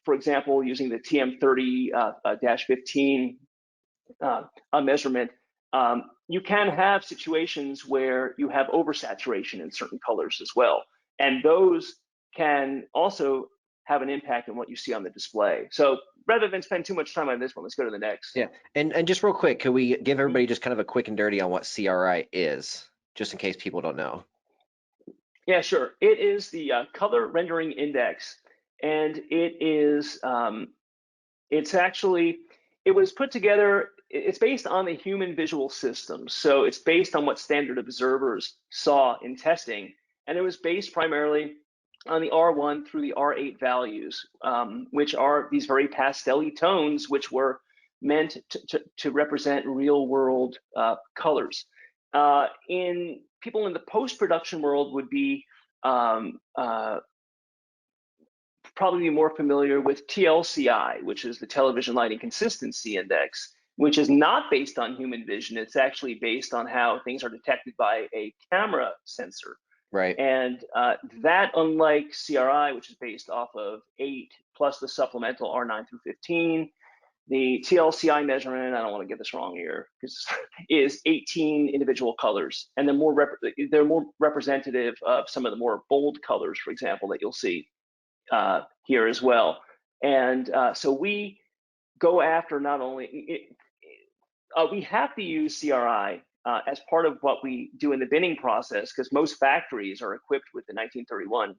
for example, using the TM30-15 measurement, you can have situations where you have oversaturation in certain colors as well, and those can also have an impact on what you see on the display. So rather than spend too much time on this one, let's go to the next. Yeah, and just real quick, could we give everybody just kind of a quick and dirty on what CRI is, just in case people don't know? Yeah, sure. It is the color rendering index, and it is it was put together. It's based on the human visual system, so it's based on what standard observers saw in testing, and it was based primarily on the R1 through the R8 values, which are these very pastel-y tones, which were meant to represent real-world colors. In people in the post-production world would be probably more familiar with TLCI, which is the Television Lighting Consistency Index, which is not based on human vision. It's actually based on how things are detected by a camera sensor. Right. And that, unlike CRI, which is based off of 8 plus the supplemental R9 through 15, the TLCI measurement, I don't want to get this wrong here, is 18 individual colors, and they're more representative of some of the more bold colors, for example, that you'll see here as well. And so we go after not only we have to use CRI as part of what we do in the binning process, because most factories are equipped with the 1931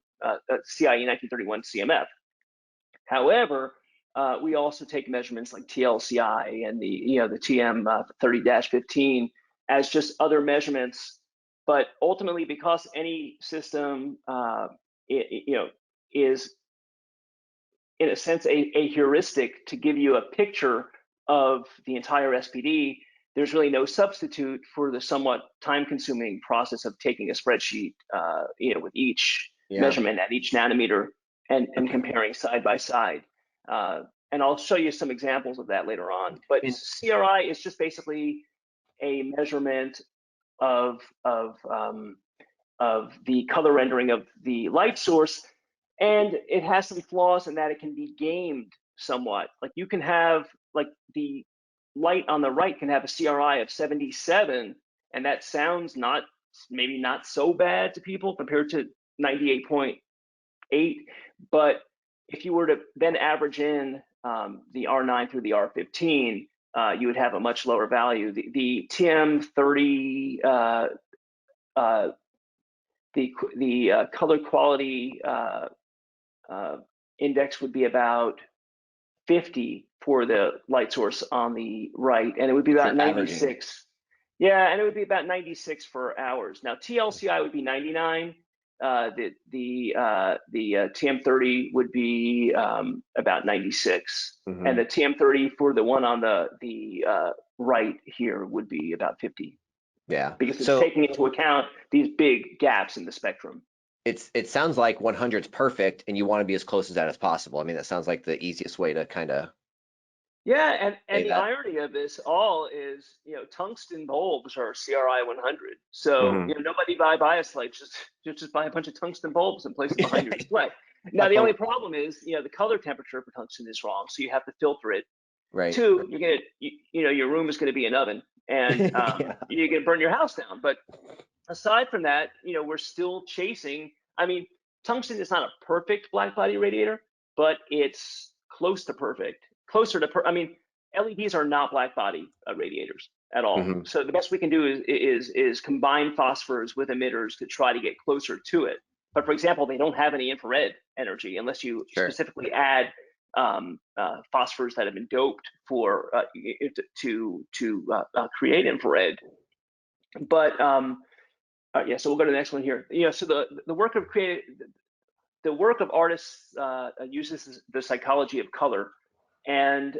CIE 1931 CMF. However, we also take measurements like TLCI and the TM 30-15 as just other measurements. But ultimately, because any system is in a sense a heuristic to give you a picture of the entire SPD, there's really no substitute for the somewhat time-consuming process of taking a spreadsheet, with each measurement at each nanometer and comparing side by side. And I'll show you some examples of that later on. But CRI is just basically a measurement of the color rendering of the light source, and it has some flaws in that it can be gamed somewhat. Like you can have, like, the light on the right can have a CRI of 77, and that sounds maybe not so bad to people compared to 98.8, but if you were to then average in the R9 through the R15, you would have a much lower value. The TM30, the color quality index would be about 50 for the light source on the right, and it would be about 96. Averaging. Yeah, and it would be about 96 for hours. Now TLCI would be 99. The TM30 would be about 96, and the TM30 for the one on the right here would be about 50. Yeah, because it's taking into account these big gaps in the spectrum. It sounds like 100 is perfect, and you want to be as close as that as possible. I mean, that sounds like the easiest way to kind of. Yeah, and the irony of this all is, tungsten bulbs are CRI 100. So nobody buy bias lights, just buy a bunch of tungsten bulbs and place it behind your display. Now the only problem is, the color temperature for tungsten is wrong, so you have to filter it. Right. 2, your room is going to be an oven, and you're going to burn your house down. But aside from that, we're still chasing. I mean, tungsten is not a perfect black body radiator, but it's close to perfect. Closer to, LEDs are not black body radiators at all. So the best we can do is combine phosphors with emitters to try to get closer to it. But for example, they don't have any infrared energy unless you specifically add phosphors that have been doped for to create infrared. But yeah, so we'll go to the next one here. So the work of artists uses the psychology of color, and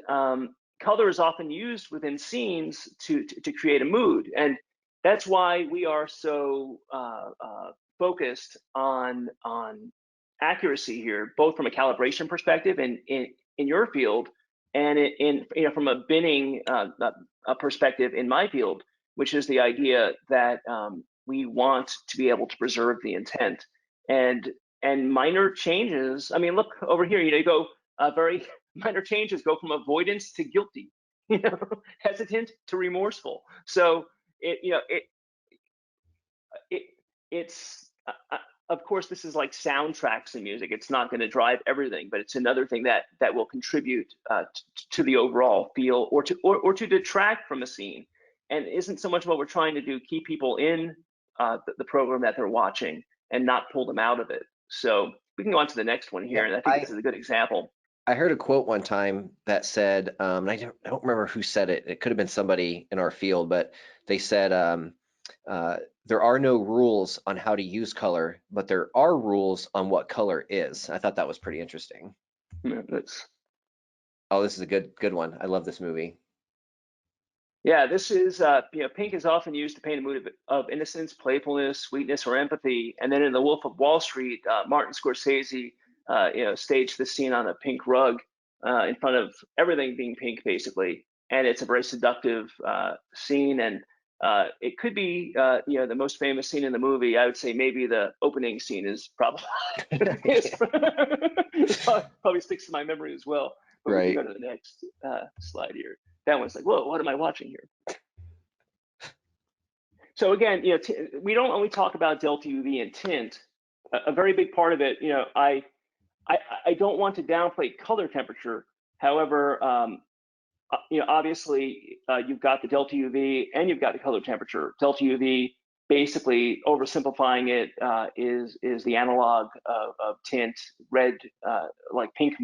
color is often used within scenes to create a mood, and that's why we are so focused on accuracy here, both from a calibration perspective and in your field, and from a binning a perspective in my field, which is the idea that we want to be able to preserve the intent, and minor changes. I mean, look over here. You go very minor changes go from avoidance to guilty, hesitant to remorseful. So it's of course, this is like soundtracks in music. It's not going to drive everything, but it's another thing that will contribute to the overall feel, or to detract from a scene. And isn't so much what we're trying to do, keep people in the program that they're watching and not pull them out of it. So we can go on to the next one here, and I think this is a good example. I heard a quote one time that said, and I don't remember who said it. It could have been somebody in our field, but they said, there are no rules on how to use color, but there are rules on what color is. I thought that was pretty interesting. Yeah, oh, this is a good one. I love this movie. Yeah, this is, pink is often used to paint a mood of innocence, playfulness, sweetness, or empathy. And then in The Wolf of Wall Street, Martin Scorsese, staged this scene on a pink rug in front of everything being pink, basically. And it's a very seductive scene. And it could be, the most famous scene in the movie. I would say maybe the opening scene is probably probably sticks to my memory as well. But right. we can go to the next slide here. That one's like, whoa, what am I watching here? So again, we don't only talk about delta UV and tint. A very big part of it, I don't want to downplay color temperature. However, obviously you've got the delta UV and you've got the color temperature. Delta UV, basically oversimplifying it, is the analog of tint, red, like pink,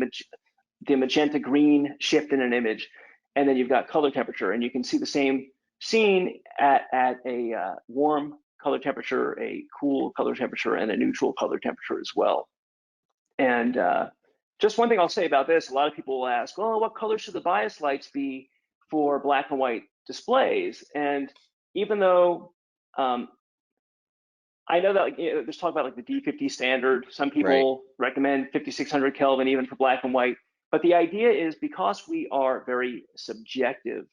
the magenta green shift in an image. And then you've got color temperature, and you can see the same scene at a warm color temperature, a cool color temperature, and a neutral color temperature as well. And just one thing I'll say about this, a lot of people will ask, well, what color should the bias lights be for black and white displays? And even though I know that there's talk about like the D50 standard, some people recommend 5600 Kelvin even for black and white. But the idea is, because we are very subjective,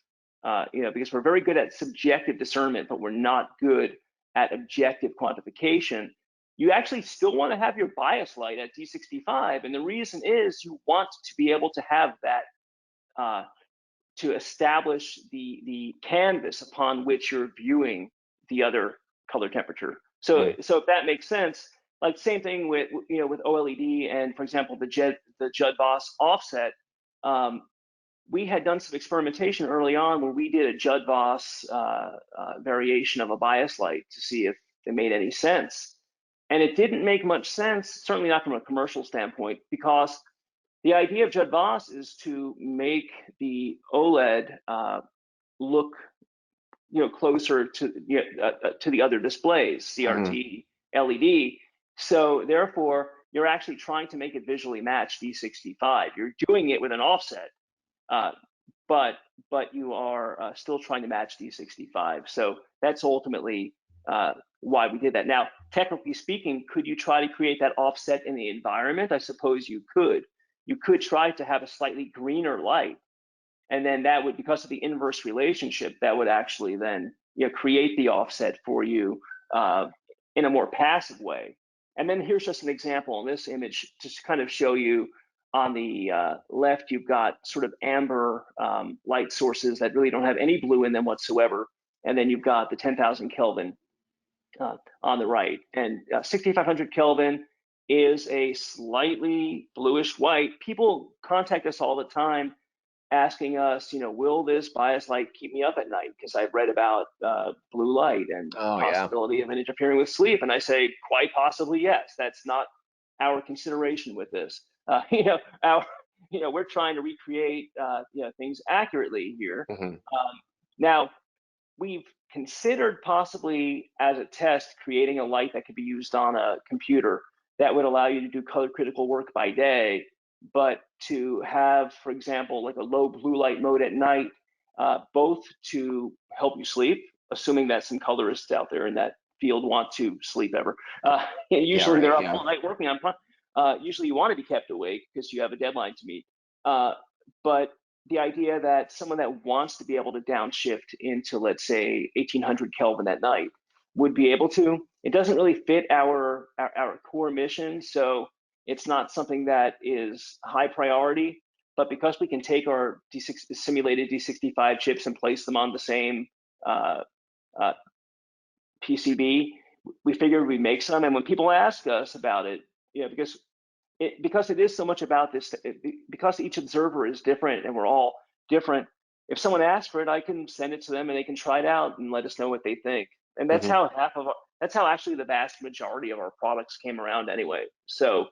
because we're very good at subjective discernment, but we're not good at objective quantification, you actually still want to have your bias light at D65. And the reason is you want to be able to have that, to establish the canvas upon which you're viewing the other color temperature. So if that makes sense, like same thing with with OLED and, for example, the Judd-Voss offset. We had done some experimentation early on where we did a Judd-Voss variation of a bias light to see if it made any sense, and it didn't make much sense. Certainly not from a commercial standpoint, because the idea of Judd-Voss is to make the OLED look closer to the other displays, CRT, LED. So therefore, you're actually trying to make it visually match D65. You're doing it with an offset, but you are still trying to match D65. So that's ultimately why we did that. Now, technically speaking, could you try to create that offset in the environment? I suppose you could. You could try to have a slightly greener light, and then that would, because of the inverse relationship, that would actually then create the offset for you in a more passive way. And then here's just an example in this image to kind of show you. On the left, you've got sort of amber light sources that really don't have any blue in them whatsoever. And then you've got the 10,000 Kelvin on the right. And 6,500 Kelvin is a slightly bluish white. People contact us all the time asking us, will this bias light keep me up at night? Because I've read about blue light and possibility of it interfering with sleep. And I say, quite possibly, yes. That's not our consideration with this. We're trying to recreate things accurately here. Now, we've considered possibly as a test creating a light that could be used on a computer that would allow you to do color critical work by day, but to have, for example, like a low blue light mode at night, both to help you sleep, assuming that some colorists out there in that field want to sleep ever. Usually they're up all night working on. Usually you want to be kept awake because you have a deadline to meet. But the idea that someone that wants to be able to downshift into, let's say, 1800 Kelvin at night would be able to. It doesn't really fit our core mission, so it's not something that is high priority. But because we can take our simulated D65 chips and place them on the same PCB, we figured we'd make some. And when people ask us about it, because it is so much about this, because each observer is different and we're all different, if someone asks for it, I can send it to them and they can try it out and let us know what they think. And that's how that's how actually the vast majority of our products came around anyway. So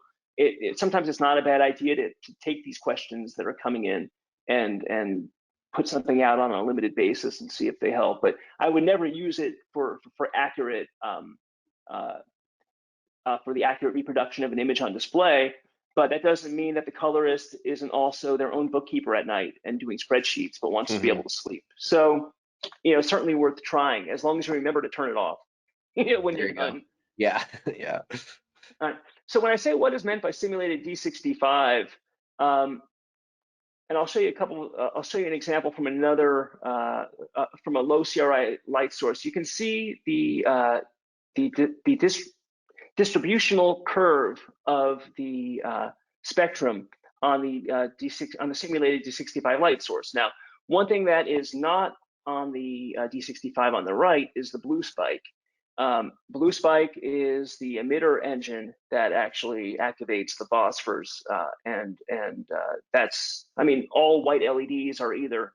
sometimes it's not a bad idea to take these questions that are coming in and put something out on a limited basis and see if they help. But I would never use it for accurate for the accurate reproduction of an image on display. But that doesn't mean that the colorist isn't also their own bookkeeper at night and doing spreadsheets, but wants to be able to sleep. So, certainly worth trying, as long as you remember to turn it off when you're done. Yeah, yeah. All right. So when I say what is meant by simulated D65, and I'll show you a couple. I'll show you an example from another from a low CRI light source. You can see the distributional curve of the spectrum on the simulated D65 light source. Now, one thing that is not on the D65 on the right is the blue spike. Blue spike is the emitter engine that actually activates the phosphors, and that's, I mean, all white LEDs are either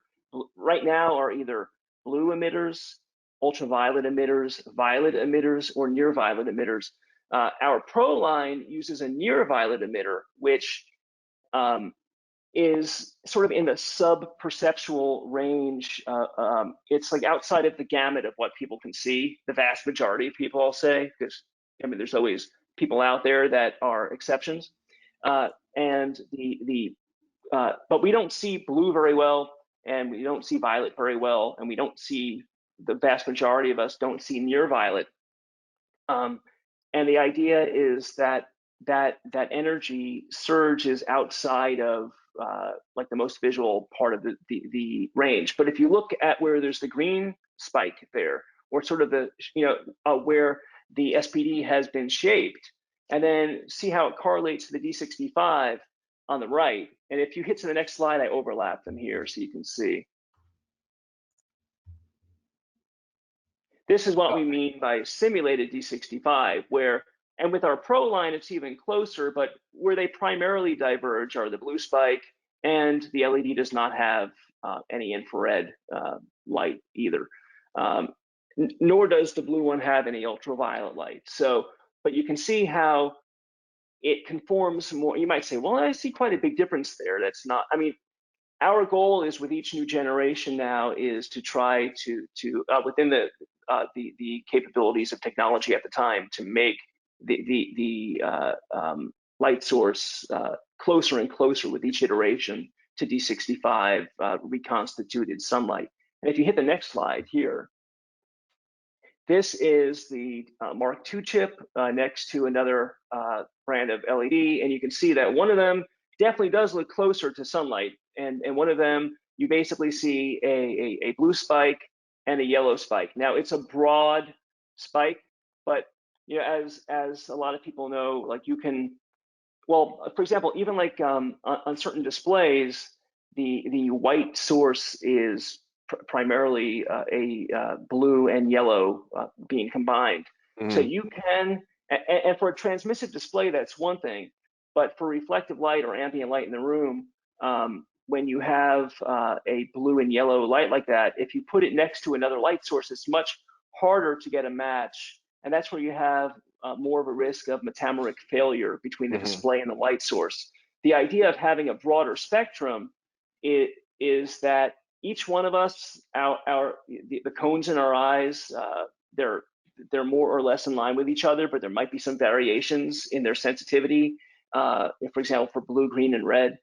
right now are either blue emitters, ultraviolet emitters, violet emitters, or near violet emitters. Our Pro line uses a near violet emitter, which is sort of in the sub-perceptual range. It's like outside of the gamut of what people can see, the vast majority of people, I'll say, because I mean, there's always people out there that are exceptions. But we don't see blue very well, and we don't see violet very well, and we don't see, the vast majority of us don't see near violet. And the idea is that energy surge is outside of like the most visual part of the range. But if you look at where there's the green spike there, or sort of the, where the SPD has been shaped, and then see how it correlates to the D65 on the right. And if you hit to the next slide, I overlap them here so you can see. This is what we mean by simulated D65, where, and with our Pro line, it's even closer, but where they primarily diverge are the blue spike, and the LED does not have any infrared light either. Nor does the blue one have any ultraviolet light. So, but you can see how it conforms more. You might say, well, I see quite a big difference there. That's not, I mean, our goal is with each new generation now is to try to within the capabilities of technology at the time, to make the light source closer and closer with each iteration to D65 reconstituted sunlight. And if you hit the next slide here, this is the Mark II chip next to another brand of LED, and you can see that one of them definitely does look closer to sunlight, and one of them you basically see a blue spike and a yellow spike. Now it's a broad spike, but as a lot of people know, like you can, well, for example, even like on certain displays, the white source is primarily a blue and yellow being combined. Mm-hmm. So you can, and for a transmissive display, that's one thing, but for reflective light or ambient light in the room, when you have a blue and yellow light like that, if you put it next to another light source, it's much harder to get a match. And that's where you have more of a risk of Metameric failure between the display and the light source. The idea of having a broader spectrum is that each one of us, the cones in our eyes, they're more or less in line with each other, but there might be some variations in their sensitivity, for example, for blue, green, and red.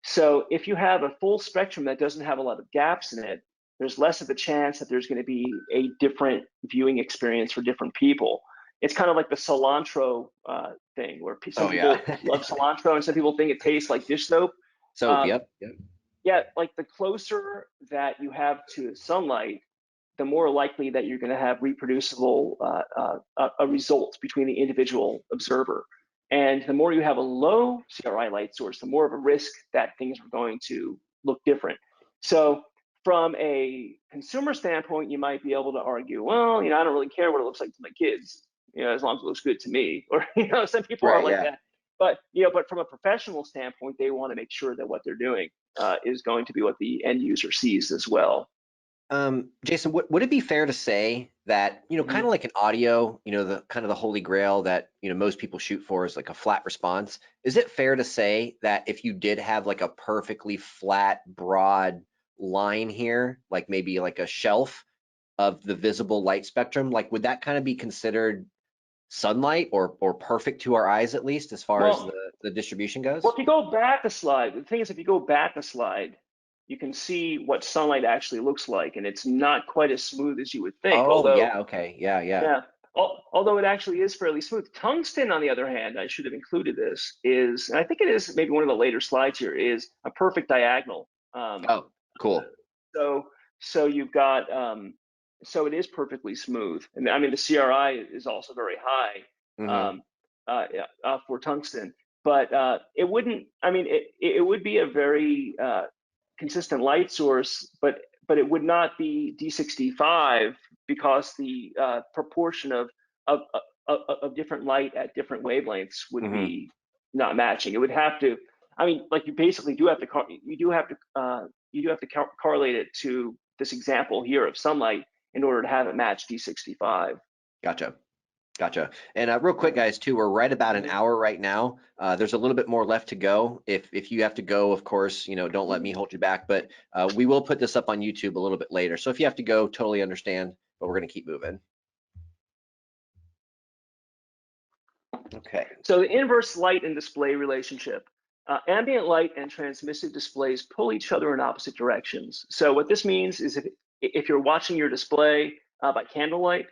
So if you have a full spectrum that doesn't have a lot of gaps in it, there's less of a chance that there's going to be a different viewing experience for different people. It's kind of like the cilantro thing, where some people love cilantro and some people think it tastes like dish soap. So, yep. Yeah, like the closer that you have to sunlight, the more likely that you're going to have reproducible a result between the individual observer. And the more you have a low CRI light source, the more of a risk that things are going to look different. So from a consumer standpoint, you might be able to argue, well, I don't really care what it looks like to my kids, as long as it looks good to me. Or, some people are like that. But, but from a professional standpoint, they want to make sure that what they're doing is going to be what the end user sees as well. Jason, would it be fair to say that, kind of like an audio, the kind of the holy grail that, most people shoot for is like a flat response. Is it fair to say that if you did have like a perfectly flat, broad line here, like maybe like a shelf of the visible light spectrum, like would that kind of be considered sunlight or perfect to our eyes, at least as far as the distribution goes? Well, if you go back a slide, the thing is, if you go back a slide, you can see what sunlight actually looks like, and it's not quite as smooth as you would think. Oh, yeah, okay, yeah. Although it actually is fairly smooth. Tungsten, on the other hand, I should have included this, is, and I think it is maybe one of the later slides here, is a perfect diagonal. Oh, cool. So you've got, so it is perfectly smooth. And I mean, the CRI is also very high for tungsten. But it wouldn't, I mean, it would be a very consistent light source, but it would not be D65 because the proportion of different light at different wavelengths would be not matching. It would have to, I mean, like you basically do have to, correlate it to this example here of sunlight in order to have it match D65. Gotcha. And real quick, guys, too, we're right about an hour right now. There's a little bit more left to go. If you have to go, of course, don't let me hold you back, but we will put this up on YouTube a little bit later. So if you have to go, totally understand, but we're going to keep moving. Okay. So the inverse light and display relationship. Ambient light and transmissive displays pull each other in opposite directions. So what this means is if you're watching your display by candlelight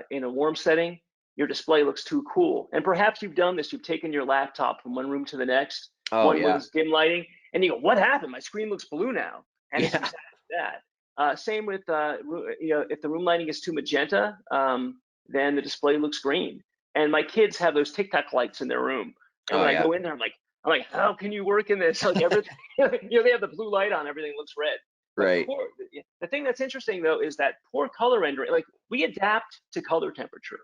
in a warm setting, your display looks too cool. And perhaps you've done this. You've taken your laptop from one room to the next, one with dim lighting, and you go, what happened? My screen looks blue now. And it's exactly that. Same with, if the room lighting is too magenta, then the display looks green. And my kids have those Tic Tac lights in their room. And when I go in there, I'm like, how can you work in this? Like everything, they have the blue light on, everything looks red. Right. The thing that's interesting though is that poor color rendering, like we adapt to color temperature.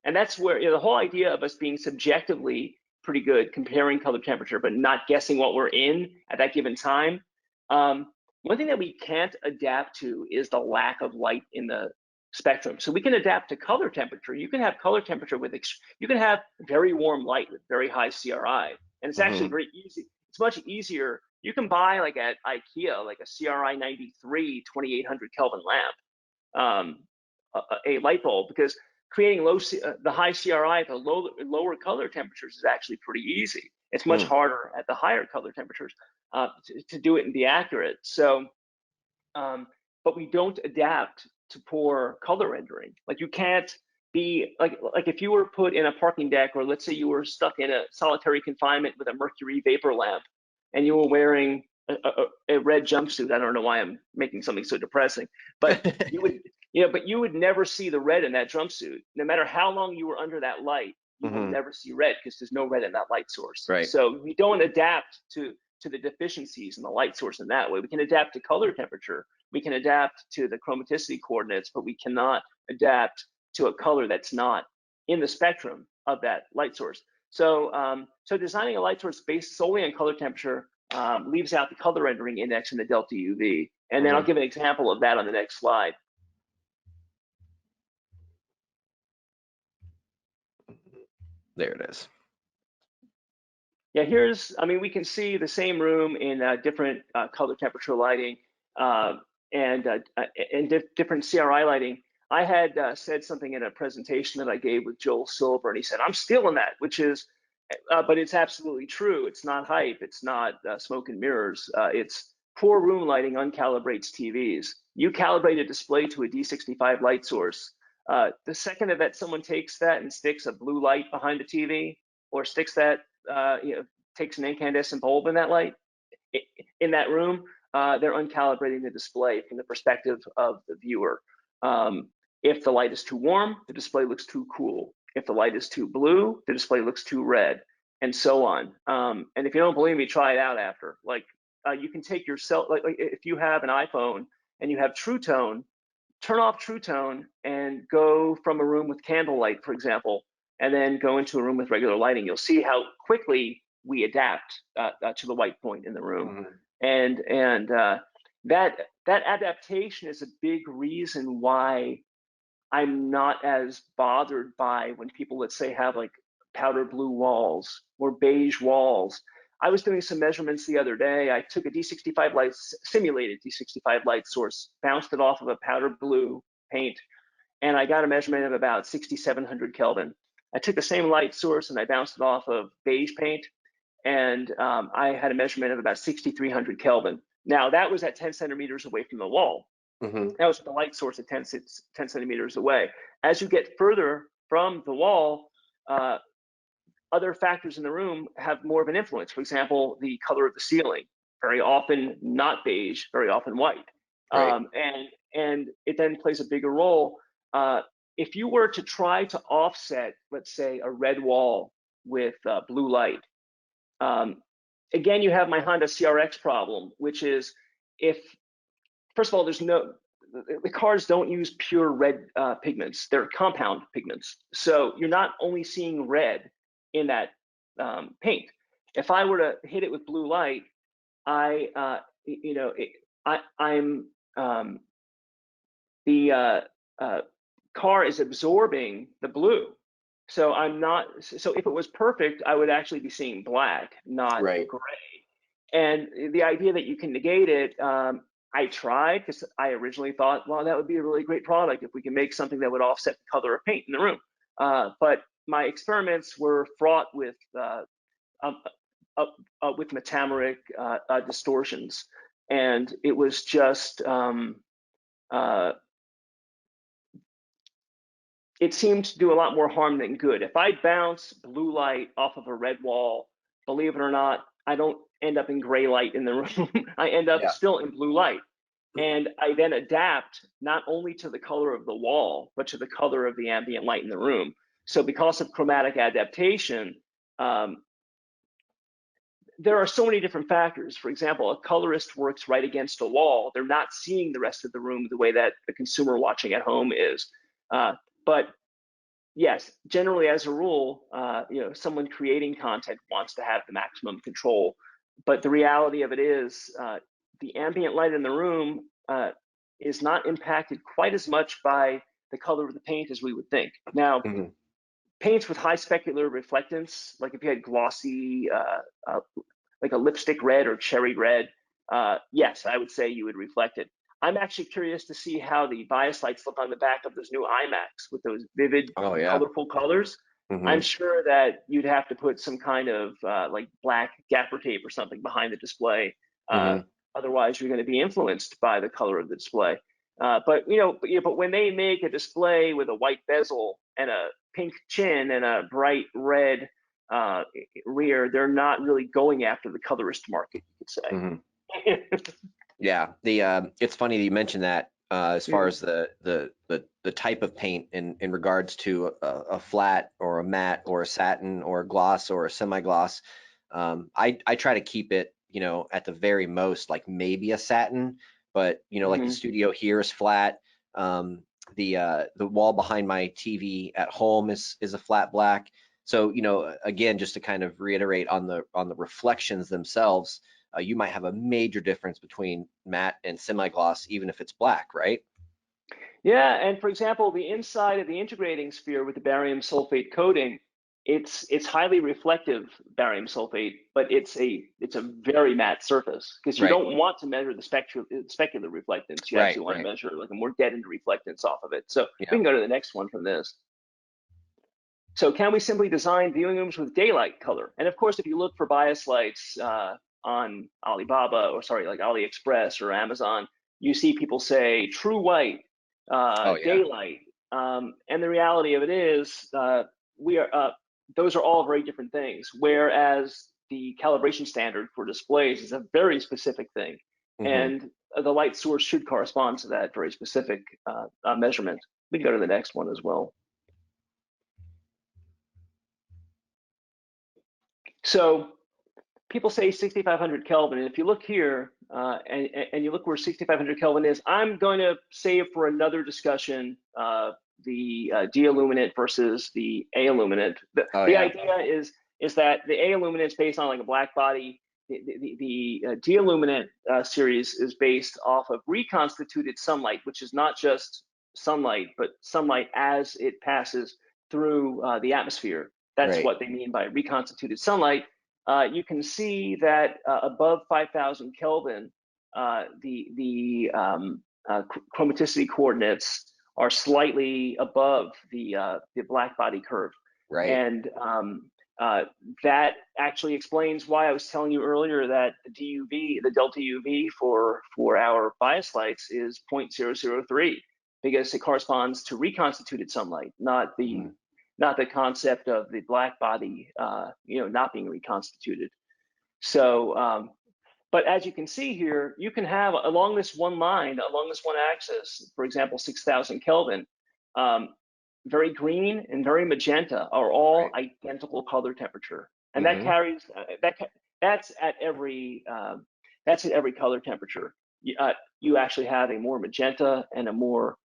And that's where the whole idea of us being subjectively pretty good, comparing color temperature, but not guessing what we're in at that given time. One thing that we can't adapt to is the lack of light in the spectrum. So we can adapt to color temperature. You can have color temperature you can have very warm light with very high CRI. And it's actually very easy. It's much easier. You can buy like at IKEA, like a CRI 93 2800 Kelvin lamp, a light bulb, because creating the high CRI at the lower color temperatures is actually pretty easy. It's much harder at the higher color temperatures to do it and be accurate. So, but we don't adapt to poor color rendering. Like you can't be like if you were put in a parking deck, or let's say you were stuck in a solitary confinement with a mercury vapor lamp, and you were wearing a red jumpsuit. I don't know why I'm making something so depressing, but you would. But you would never see the red in that jumpsuit. No matter how long you were under that light, you will never see red because there's no red in that light source. Right. So we don't adapt to the deficiencies in the light source in that way. We can adapt to color temperature. We can adapt to the chromaticity coordinates, but we cannot adapt to a color that's not in the spectrum of that light source. So, so designing a light source based solely on color temperature leaves out the color rendering index and the delta UV. And then I'll give an example of that on the next slide. There it is. Yeah, we can see the same room in different color temperature lighting and different CRI lighting. I had said something in a presentation that I gave with Joel Silver, and he said, I'm stealing that, which is, but it's absolutely true. It's not hype. It's not smoke and mirrors. It's poor room lighting uncalibrates TVs. You calibrate a display to a D65 light source. The second that someone takes that and sticks a blue light behind the TV, or sticks that, takes an incandescent bulb in that light, in that room, they're uncalibrating the display from the perspective of the viewer. If the light is too warm, the display looks too cool. If the light is too blue, the display looks too red, and so on. And if you don't believe me, try it out after. Like you can take your cell, like if you have an iPhone and you have True Tone, turn off True Tone and go from a room with candlelight, for example, and then go into a room with regular lighting. You'll see how quickly we adapt to the white point in the room. And that adaptation is a big reason why I'm not as bothered by when people, let's say, have like powder blue walls or beige walls. I was doing some measurements the other day. I took a D65 light, simulated D65 light source, bounced it off of a powder blue paint, and I got a measurement of about 6,700 Kelvin. I took the same light source and I bounced it off of beige paint, and I had a measurement of about 6,300 Kelvin. Now that was at 10 centimeters away from the wall. That was the light source at 10 centimeters away. As you get further from the wall, other factors in the room have more of an influence. For example, the color of the ceiling, very often not beige, very often white. Right. And it then plays a bigger role. If you were to try to offset, let's say, a red wall with blue light, again, you have my Honda CRX problem, which is first of all, the cars don't use pure red pigments. They're compound pigments. So you're not only seeing red in that paint. If I were to hit it with blue light, the car is absorbing the blue. So if it was perfect, I would actually be seeing black, not gray. And the idea that you can negate it, I tried, because I originally thought, well, that would be a really great product if we can make something that would offset the color of paint in the room. But my experiments were fraught with Metameric distortions, and it was just it seemed to do a lot more harm than good. If I bounce blue light off of a red wall, believe it or not, I don't end up in gray light in the room. I end up still in blue light. And I then adapt not only to the color of the wall, but to the color of the ambient light in the room. So because of chromatic adaptation, there are so many different factors. For example, a colorist works right against a wall. They're not seeing the rest of the room the way that the consumer watching at home is. But yes, generally as a rule, someone creating content wants to have the maximum control. But the reality of it is the ambient light in the room is not impacted quite as much by the color of the paint as we would think. Now, paints with high specular reflectance, like if you had glossy, like a lipstick red or cherry red, yes, I would say you would reflect it. I'm actually curious to see how the bias lights look on the back of those new iMacs with those vivid, colorful colors. I'm sure that you'd have to put some kind of like black gaffer tape or something behind the display. Otherwise, you're going to be influenced by the color of the display. But when they make a display with a white bezel and a pink chin and a bright red rear, they're not really going after the colorist market, you could say. Yeah, it's funny that you mentioned that as far as the type of paint in regards to a flat or a matte or a satin or a gloss or a semi-gloss. I try to keep it, at the very most, like maybe a satin, but like the studio here is flat. The wall behind my TV at home is a flat black. So again, just to kind of reiterate on the reflections themselves, you might have a major difference between matte and semi-gloss, even if it's black, right? Yeah, and for example, the inside of the integrating sphere with the barium sulfate coating, it's highly reflective barium sulfate, but it's a very matte surface, because you don't want to measure the specular reflectance. You actually want to measure like a more deadened reflectance off of it. So we can go to the next one from this. So can we simply design viewing rooms with daylight color? And of course, if you look for bias lights on Alibaba, or sorry, like AliExpress or Amazon, you see people say true white, daylight. And the reality of it is, those are all very different things. Whereas the calibration standard for displays is a very specific thing, and the light source should correspond to that very specific measurement. We can go to the next one as well. So people say 6,500 Kelvin, and if you look here and you look where 6,500 Kelvin is, I'm going to save for another discussion the D-illuminant versus the A-illuminant. The idea is that the A-illuminant is based on like a black body. The D-illuminant series is based off of reconstituted sunlight, which is not just sunlight, but sunlight as it passes through the atmosphere. That's what they mean by reconstituted sunlight. You can see that above 5,000 Kelvin, the chromaticity coordinates are slightly above the black body curve. Right. And that actually explains why I was telling you earlier that the DUV, the delta UV for our bias lights is 0.003, because it corresponds to reconstituted sunlight, not the concept of the black body, not being reconstituted. So, but as you can see here, you can have along this one line, along this one axis, for example, 6,000 Kelvin, very green and very magenta are all identical color temperature, and that carries that's at every color temperature. You actually have a more magenta and a more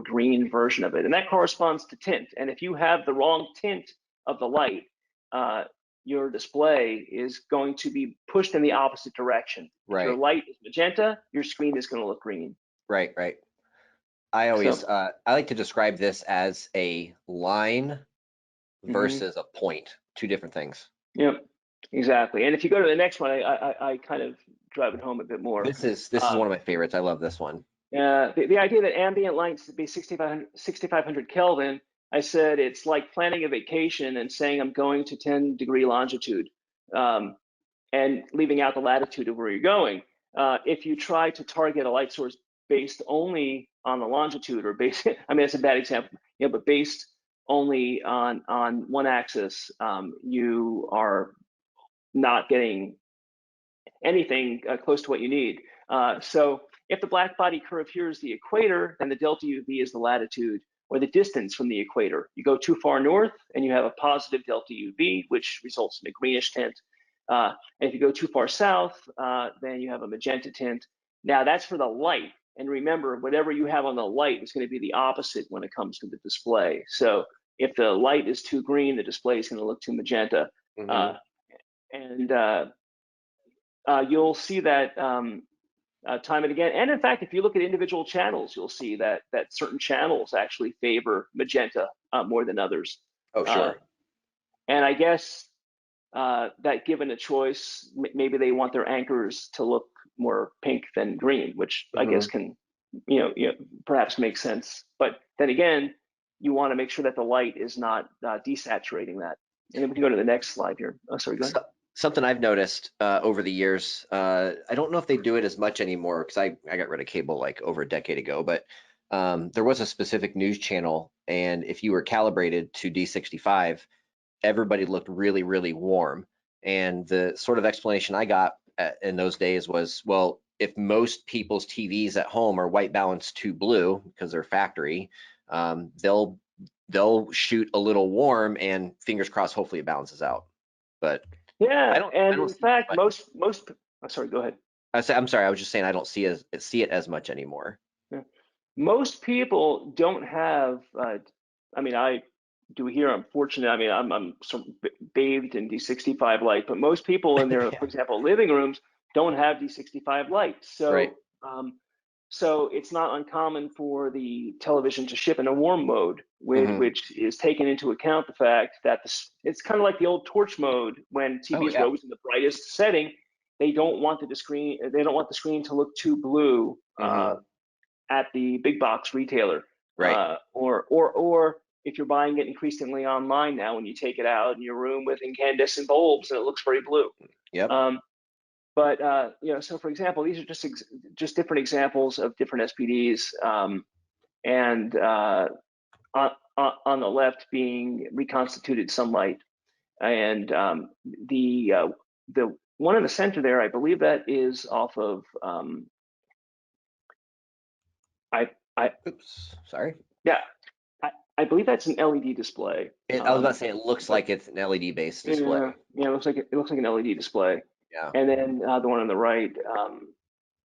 green version of it, and that corresponds to tint. And if you have the wrong tint of the light, your display is going to be pushed in the opposite direction. If your light is magenta, your screen is going to look green. Right. I always I like to describe this as a line versus a point, two different things. Yep, exactly. And if you go to the next one, I kind of drive it home a bit more. This is one of my favorites. I love this one. The idea that ambient light to be 6,500 Kelvin, I said it's like planning a vacation and saying I'm going to 10-degree longitude and leaving out the latitude of where you're going. If you try to target a light source based only on the longitude, or based, I mean, that's a bad example, but based only on one axis, you are not getting anything close to what you need. So if the black body curve here is the equator, then the delta UV is the latitude or the distance from the equator. You go too far north and you have a positive delta UV, which results in a greenish tint. And if you go too far south, then you have a magenta tint. Now that's for the light. And remember, whatever you have on the light is going to be the opposite when it comes to the display. So if the light is too green, the display is going to look too magenta. You'll see that time and again. And in fact, if you look at individual channels, you'll see that certain channels actually favor magenta more than others. Oh, sure. And I guess that given a choice, maybe they want their anchors to look more pink than green, which I guess can, perhaps make sense. But then again, you want to make sure that the light is not desaturating that. And then we can go to the next slide here. Oh, sorry, go ahead. Something I've noticed over the years, I don't know if they do it as much anymore because I got rid of cable like over a decade ago, but there was a specific news channel, and if you were calibrated to D65, everybody looked really, really warm. And the sort of explanation I got in those days was, well, if most people's TVs at home are white balanced to blue because they're factory, they'll shoot a little warm, and fingers crossed, hopefully it balances out. But yeah, in fact, most. Oh, sorry, go ahead. I'm sorry. I was just saying I don't see it as much anymore. Yeah. Most people don't have. I mean, I do here. I'm fortunate. I mean, I'm sort of bathed in D65 light, but most people in their, for example, living rooms don't have D65 light. So, so it's not uncommon for the television to ship in a warm mode, which is taken into account the fact that it's kind of like the old torch mode when TVs were always in the brightest setting. They don't want the screen. They don't want the screen to look too blue at the big box retailer, or if you're buying it increasingly online now, when you take it out in your room with incandescent bulbs and it looks very blue. Yep. But so for example, these are just different examples of different SPDs, and on the left being reconstituted sunlight, And the one in the center there, I believe that is off of Oops, sorry. yeah, I believe that's an LED display. I was about to say it looks like it's an LED based display. Yeah, it looks like an LED display. Yeah. And then the one on the right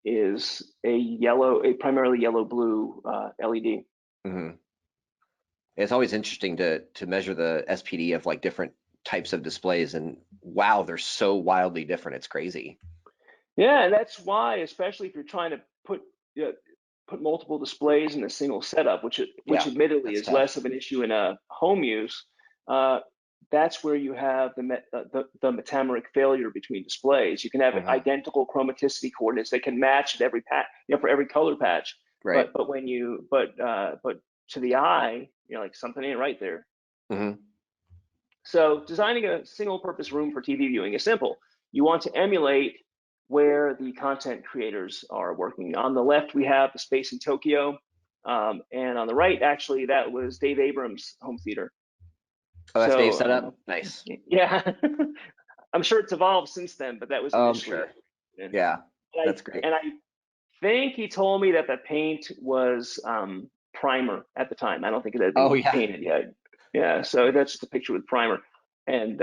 is a primarily yellow blue LED. Mm-hmm. It's always interesting to measure the SPD of like different types of displays, and wow, they're so wildly different. It's crazy. Yeah, and that's why, especially if you're trying to put multiple displays in a single setup, which admittedly is tough. less of an issue in a home use. That's where you have the Metameric failure between displays. You can have identical chromaticity coordinates that can match at every for every color patch. Right. But when you but to the eye, like something ain't right there. Mm-hmm. So designing a single-purpose room for TV viewing is simple. You want to emulate where the content creators are working. On the left, we have the space in Tokyo, and on the right, actually, that was Dave Abrams' home theater. Oh, that's Dave's setup? Nice. Yeah. I'm sure it's evolved since then, but that was initially. I'm sure. Yeah, that's great. And I think he told me that the paint was primer at the time. I don't think it had been painted yet. Yeah, so that's just a picture with primer. And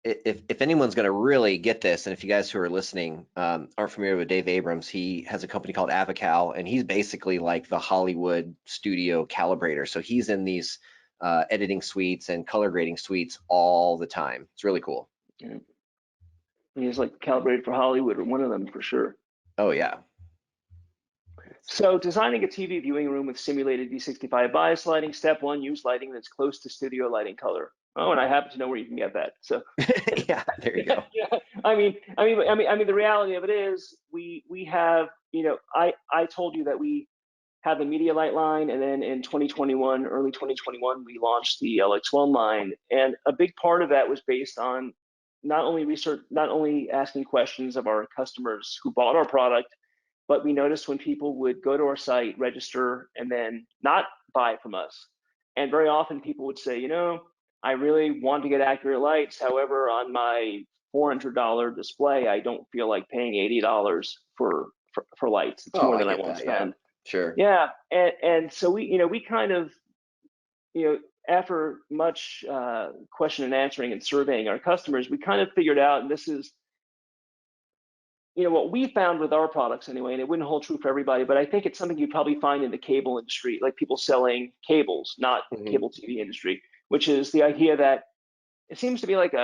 if anyone's going to really get this, and if you guys who are listening aren't familiar with Dave Abrams, he has a company called Avocal, and he's basically like the Hollywood studio calibrator. So he's in these editing suites and color grading suites all the time. It's really cool. Yeah. He's like calibrated for Hollywood, or one of them for sure. Oh yeah. So designing a TV viewing room with simulated V65 bias lighting. Step one, use lighting that's close to studio lighting color. Oh, and I happen to know where you can get that. So yeah, there you go. Yeah. I mean, the reality of it is we have, I told you that we have the MediaLight line, and then in 2021, early 2021, we launched the LX1 line, and a big part of that was based on not only asking questions of our customers who bought our product, but we noticed when people would go to our site, register, and then not buy from us. And very often people would say, I really want to get accurate lights. However, on my $400 display, I don't feel like paying $80 for lights. It's more than I want to spend. Yeah. Sure. Yeah, and so we kind of, after much question and answering and surveying our customers, we kind of figured out, and this is, what we found with our products anyway, and it wouldn't hold true for everybody, but I think it's something you'd probably find in the cable industry, like people selling cables, not cable TV industry, which is the idea that it seems to be like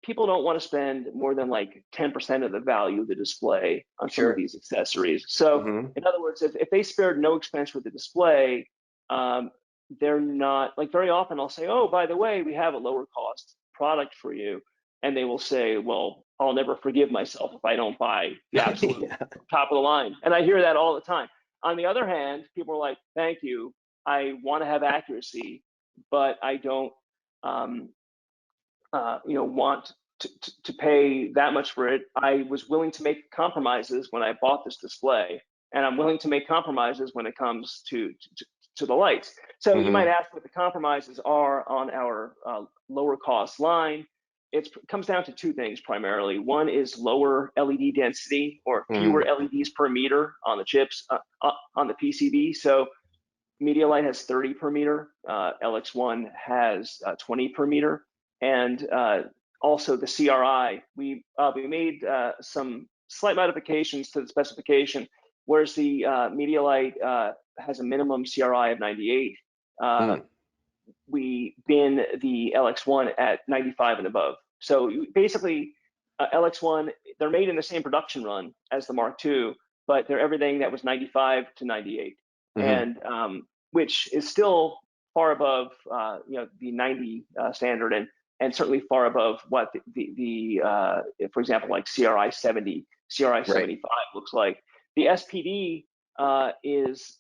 people don't want to spend more than like 10% of the value of the display on some of these accessories. So in other words, if they spared no expense with the display, they're not, like, very often I'll say, oh, by the way, we have a lower cost product for you. And they will say, well, I'll never forgive myself if I don't buy the absolute top of the line. And I hear that all the time. On the other hand, people are like, thank you. I want to have accuracy, but I don't want to pay that much for it. I was willing to make compromises when I bought this display, and I'm willing to make compromises when it comes to the lights. So you might ask what the compromises are on our lower cost line. It comes down to two things primarily. One is lower LED density, or fewer LEDs per meter on the chips, on the PCB. So MediaLight has 30 per meter, LX1 has 20 per meter. And also the CRI, we made some slight modifications to the specification, whereas the MediaLight has a minimum CRI of 98. We bin the LX1 at 95 and above. So basically, LX1, they're made in the same production run as the Mark II, but they're everything that was 95 to 98, and which is still far above the 90 standard, and certainly far above what the for example, like CRI 70, CRI 75 looks like. The SPD is,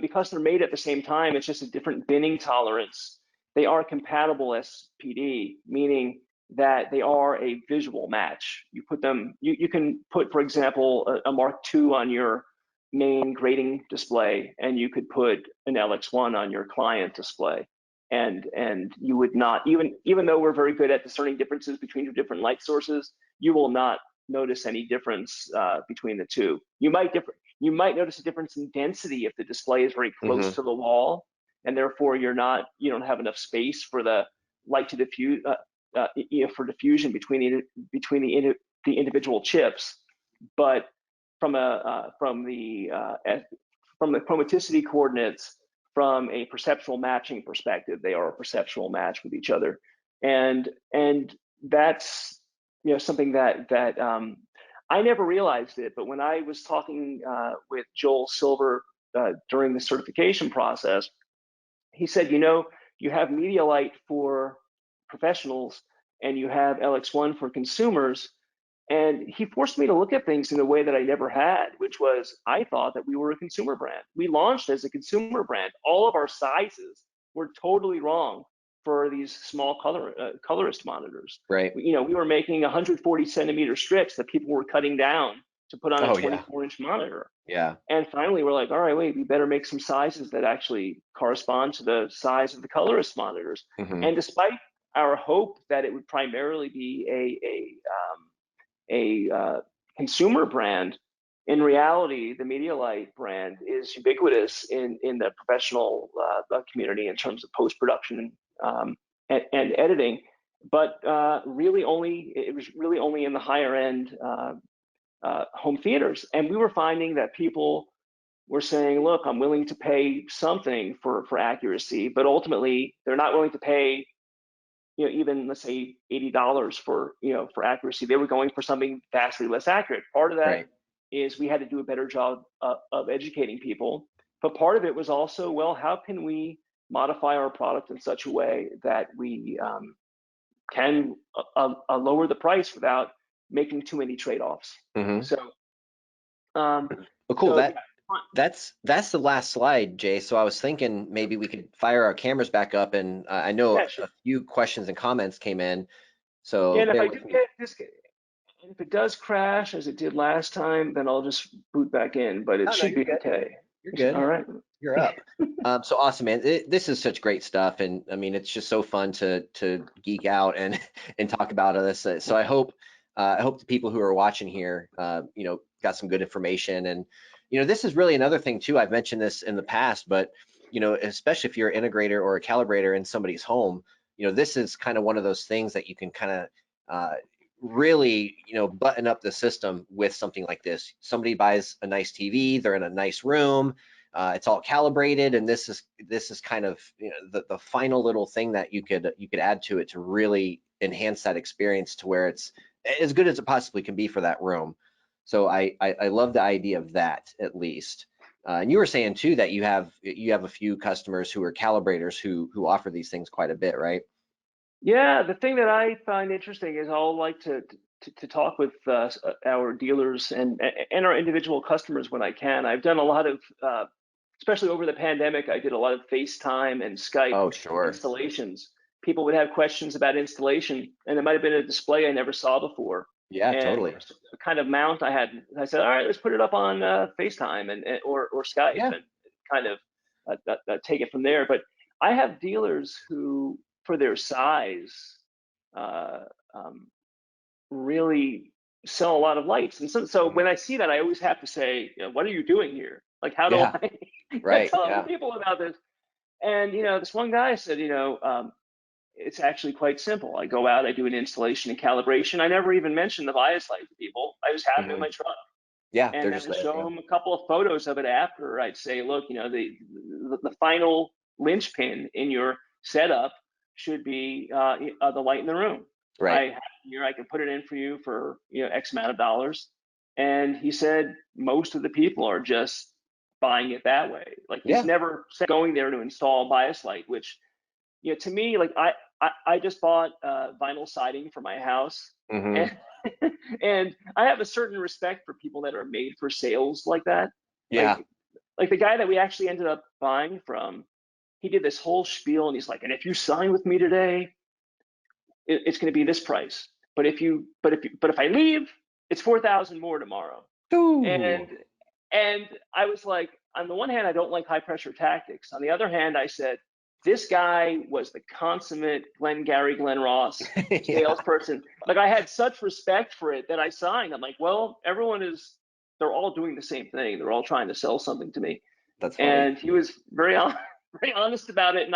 because they're made at the same time, it's just a different binning tolerance. They are compatible SPD, meaning that they are a visual match. You put them, you can put, for example, a Mark II on your main grading display, and you could put an LX1 on your client display. and you would not, even though we're very good at discerning differences between different light sources, you will not notice any difference between the two. You might notice a difference in density if the display is very close to the wall, and therefore you don't have enough space for the light to diffuse, for diffusion between the individual chips. But from the chromaticity coordinates, from a perceptual matching perspective, they are a perceptual match with each other, and that's something that I never realized it. But when I was talking with Joel Silver during the certification process, he said, you have MediaLight for professionals and you have LX1 for consumers. And he forced me to look at things in a way that I never had, which was, I thought that we were a consumer brand. We launched as a consumer brand. All of our sizes were totally wrong for these small colorist monitors. Right. We were making 140 centimeter strips that people were cutting down to put on a 24-inch monitor. Yeah. And finally, we're like, all right, wait, we better make some sizes that actually correspond to the size of the colorist monitors. And despite our hope that it would primarily be a consumer brand, in reality, the MediaLight brand is ubiquitous in the professional community in terms of post-production and editing, but it was really only in the higher end home theaters. And we were finding that people were saying, look, I'm willing to pay something for accuracy, but ultimately they're not willing to pay even, let's say, $80 for accuracy. They were going for something vastly less accurate. Part of that is we had to do a better job of educating people, but part of it was also, well, how can we modify our product in such a way that we can lower the price without making too many trade-offs. So, well, cool. So, that's the last slide, Jay. So I was thinking maybe we could fire our cameras back up, and I know a few questions and comments came in. So and if it does crash as it did last time, then I'll just boot back in. But it should be okay. You're good. All right. You're up. So awesome, man. This is such great stuff, and I mean, it's just so fun to geek out and talk about this. So I hope the people who are watching here, got some good information. And this is really another thing too. I've mentioned this in the past, but especially if you're an integrator or a calibrator in somebody's home, this is kind of one of those things that you can kind of really button up the system with something like this. Somebody buys a nice TV, they're in a nice room, it's all calibrated, and this is kind of the final little thing that you could add to it to really enhance that experience to where it's as good as it possibly can be for that room. So I love the idea of that, at least. And you were saying too that you have a few customers who are calibrators who offer these things quite a bit, right? Yeah, the thing that I find interesting is I'll like to talk with our dealers and our individual customers when I can. I've done a lot of, especially over the pandemic, I did a lot of FaceTime and Skype installations. People would have questions about installation, and it might have been a display I never saw before. Yeah, totally. The kind of mount I said, all right, let's put it up on FaceTime or Skype, and kind of take it from there. But I have dealers who, for their size, really sell a lot of lights. And so when I see that, I always have to say, what are you doing here? Like, how do I tell other people about this? And this one guy said, it's actually quite simple. I go out, I do an installation and calibration. I never even mention the bias light to people. I just have it in my truck. Yeah, and then I show them a couple of photos of it after. I'd say, look, the final linchpin in your setup should be the light in the room. Right. I have here, I can put it in for you for X amount of dollars. And he said most of the people are just buying it that way. Like, he's never going there to install bias light, which to me, like, I just bought vinyl siding for my house, and I have a certain respect for people that are made for sales like that. Yeah. Like the guy that we actually ended up buying from, he did this whole spiel, and he's like, and if you sign with me today, it's going to be this price. But if I leave, it's 4,000 more tomorrow. Ooh. And I was like, on the one hand, I don't like high pressure tactics. On the other hand, I said, this guy was the consummate Glenn Ross Yeah, salesperson. Like, I had such respect for it that I signed. I'm like, well, they're all doing the same thing. They're all trying to sell something to me. that's funny. And he was very very honest about it. And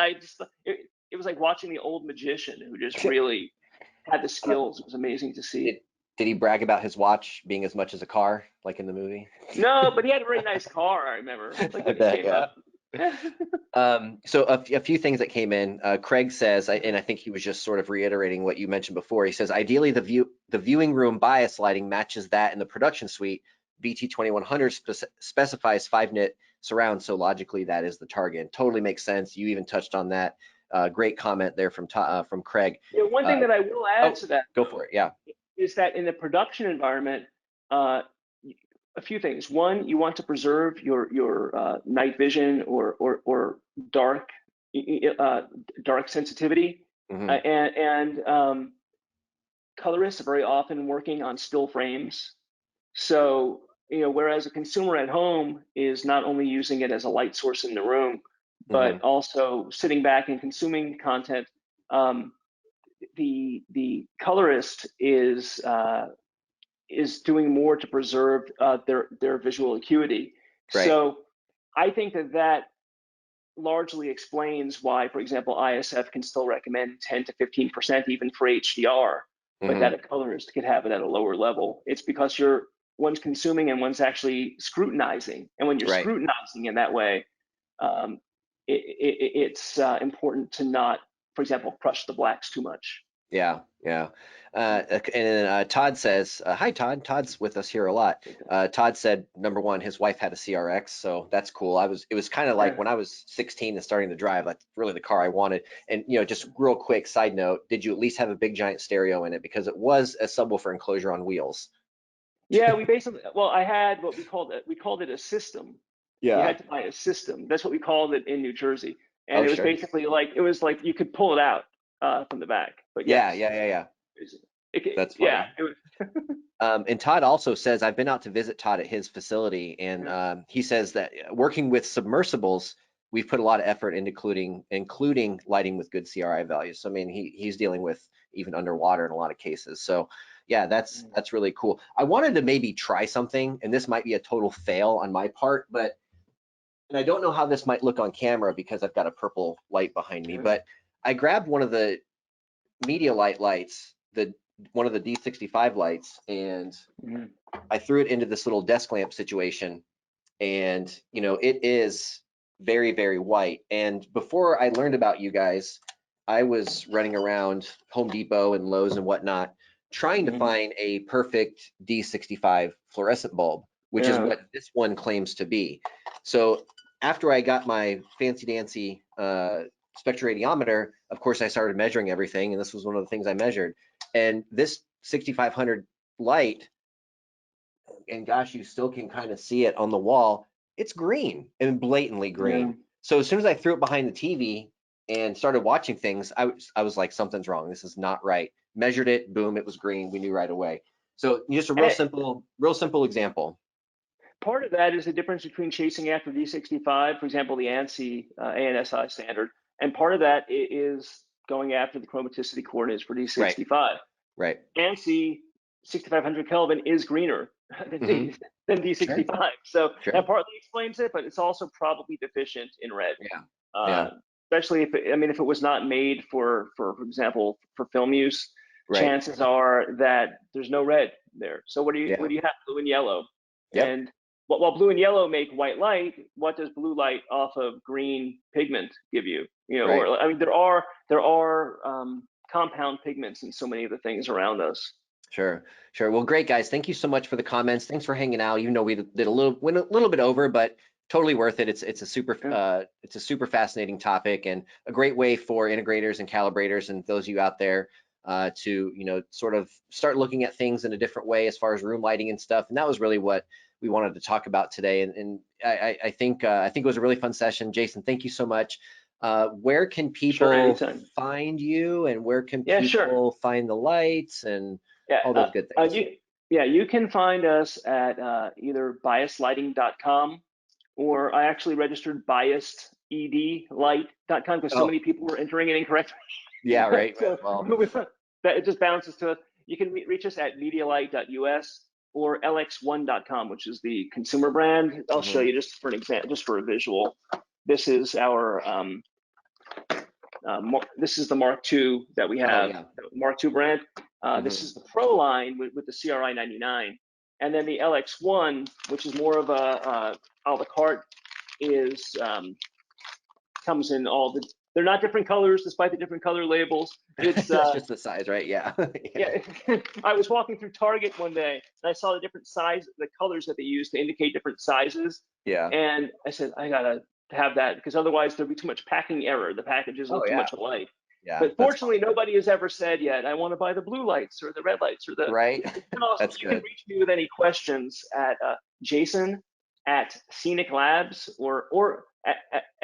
it was like watching the old magician who just really had the Uh, skills. It was amazing to see. did he brag about his watch being as much as a car, like in the movie? No, but he had a very nice car, I remember. Like I when he bet, came yeah. up. So a few things that came in. Craig says, and I think he was just sort of reiterating what you mentioned before. He says, ideally, the viewing room bias lighting matches that in the production suite. BT2100 specifies 5-nit surround, so logically that is the target. Totally makes sense. You even touched on that. Great comment there from Craig. Yeah, one thing that I will add Oh, to that, go though, for it. Yeah. is that in the production environment, a few things. One, you want to preserve your night vision or dark dark sensitivity, Hmm. and colorists are very often working on still frames. So, whereas a consumer at home is not only using it as a light source in the room, Hmm. but also sitting back and consuming content, the colorist is doing more to preserve their visual acuity. Right. So I think that largely explains why, for example, ISF can still recommend 10 to 15% even for HDR, but that Hmm. a colorist could have it at a lower level. It's because one's consuming and one's actually scrutinizing. And when you're Right. scrutinizing in that way, um, it's important to not, for example, crush the blacks too much. Yeah, yeah. And then Todd says, hi, Todd. Todd's with us here a lot. Todd said, number one, his wife had a CRX, so that's cool. It was kind of like Yeah. when I was 16 and starting to drive, that's really the car I wanted. And, just real quick side note, did you at least have a big giant stereo in it? Because it was a subwoofer enclosure on wheels. Yeah, we basically, well, I had what we called it a system. You Yeah. had to buy a system. That's what we called it in New Jersey. And Oh, it was sure. basically it was like you could pull it out from the back. But Yeah, yes, yeah, yeah, yeah. That's yeah, funny. it was, And Todd also says, I've been out to visit Todd at his facility, and he says that working with submersibles, we've put a lot of effort into including lighting with good CRI values. So I mean, he's dealing with even underwater in a lot of cases. So yeah, that's really cool. I wanted to maybe try something, and this might be a total fail on my part, and I don't know how this might look on camera because I've got a purple light behind me, but I grabbed one of the MediaLight lights, one of the D65 lights, and Mhm. I threw it into this little desk lamp situation, and it is very, very white. And before I learned about you guys, I was running around Home Depot and Lowe's and whatnot, trying to Mhm. find a perfect D65 fluorescent bulb, which is Yeah. what this one claims to be. So after I got my fancy dancy spectroradiometer, of course I started measuring everything, and this was one of the things I measured. And this 6500 light, and gosh, you still can kind of see it on the wall. It's green and blatantly Yeah. green. So as soon as I threw it behind the TV and started watching things, I was like, something's wrong. This is not right. Measured it, boom, it was green. We knew right away. So just a And real simple example. part of that is the difference between chasing after D65, for example, the ANSI ANSI standard, and part of that is going after the chromaticity coordinates for Right, D65. right. ANSI 6500 Kelvin is greener than, Hmm. than Sure, D65. So that sure. partly explains it, but it's also probably deficient in red. Yeah, Uh, yeah, especially if it was not made for example, for film use, right. chances are that there's no red there. So what Yeah, do you have? Blue and yellow. yep, And while blue and yellow make white light, what does blue light off of green pigment give you? right. Or I mean, there are compound pigments in so many of the things around us. Sure, sure. Well, great guys. Thank you so much for the comments. Thanks for hanging out. Even though we did went a little bit over, but totally worth it. It's Yeah. a super fascinating topic, and a great way for integrators and calibrators and those of you out there to sort of start looking at things in a different way as far as room lighting and stuff. And that was really what we wanted to talk about today. And I think it was a really fun session. Jason, thank you so much. Where can Sure, people anytime. find you, and where can Yeah, sure. people find the lights and Yeah, all those good things? you can find us at either biaslighting.com, or I actually registered biased medlight.com because so many people were entering it incorrectly. Yeah, right. So Well, that it just bounces to us. You can reach us at MediaLight.us or LX1.com, which is the consumer brand. I'll show you just for an example, just for a visual. This is our this is the Mark II that we have, the Mark II brand. This is the Pro line with the CRI 99, and then the LX1, which is more of a a la carte, is comes in all the. They're not different colors, despite the different color labels. It's that's just the size, right? Yeah. yeah. I was walking through Target one day and I saw the different size, the colors that they use to indicate different sizes. Yeah. And I said, I gotta have that because otherwise there'll be too much packing error. The packages look too much alike. Yeah. But fortunately, nobody has ever said yet, I want to buy the blue lights or the red lights or the. Right. That's you good. Can reach me with any questions at Jason at Scenic Labs or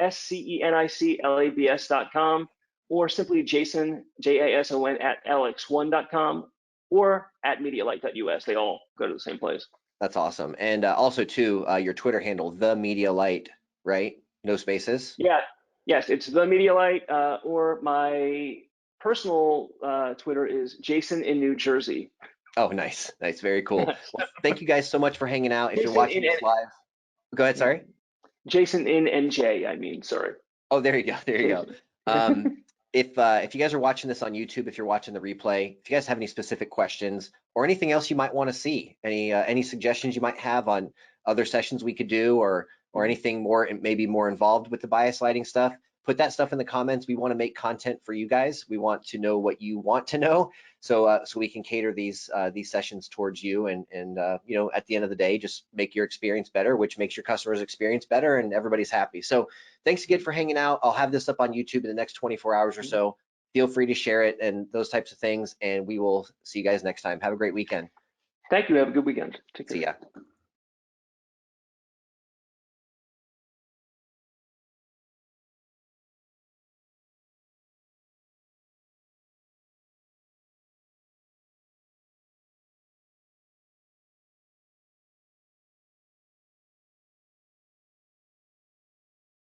at SCENICLABS.com, or simply Jason, JASON at LX1.com, or at MediaLight.us. They all go to the same place. That's awesome. And also too, your Twitter handle, the MediaLight, right? No spaces. Yeah. Yes, it's the MediaLight, or my personal Twitter is Jason in New Jersey. Oh, nice. Nice. Very cool. Well, thank you guys so much for hanging out. If you're watching this live, go ahead. Sorry. Jason in NJ, I mean, sorry. Oh, there you go. There you go. If you guys are watching this on YouTube, if you're watching the replay, if you guys have any specific questions or anything else you might want to see, any suggestions you might have on other sessions we could do, or anything more, maybe more involved with the bias lighting stuff, put that stuff in the comments. We want to make content for you guys. We want to know what you want to know, so we can cater these sessions towards you, and you know, at the end of the day, just make your experience better, which makes your customers' experience better, and everybody's happy. So thanks again for hanging out. I'll have this up on YouTube in the next 24 hours or so. Feel free to share it and those types of things, and we will see you guys next time. Have a great weekend. Thank you. Have a good weekend. Take care. See ya.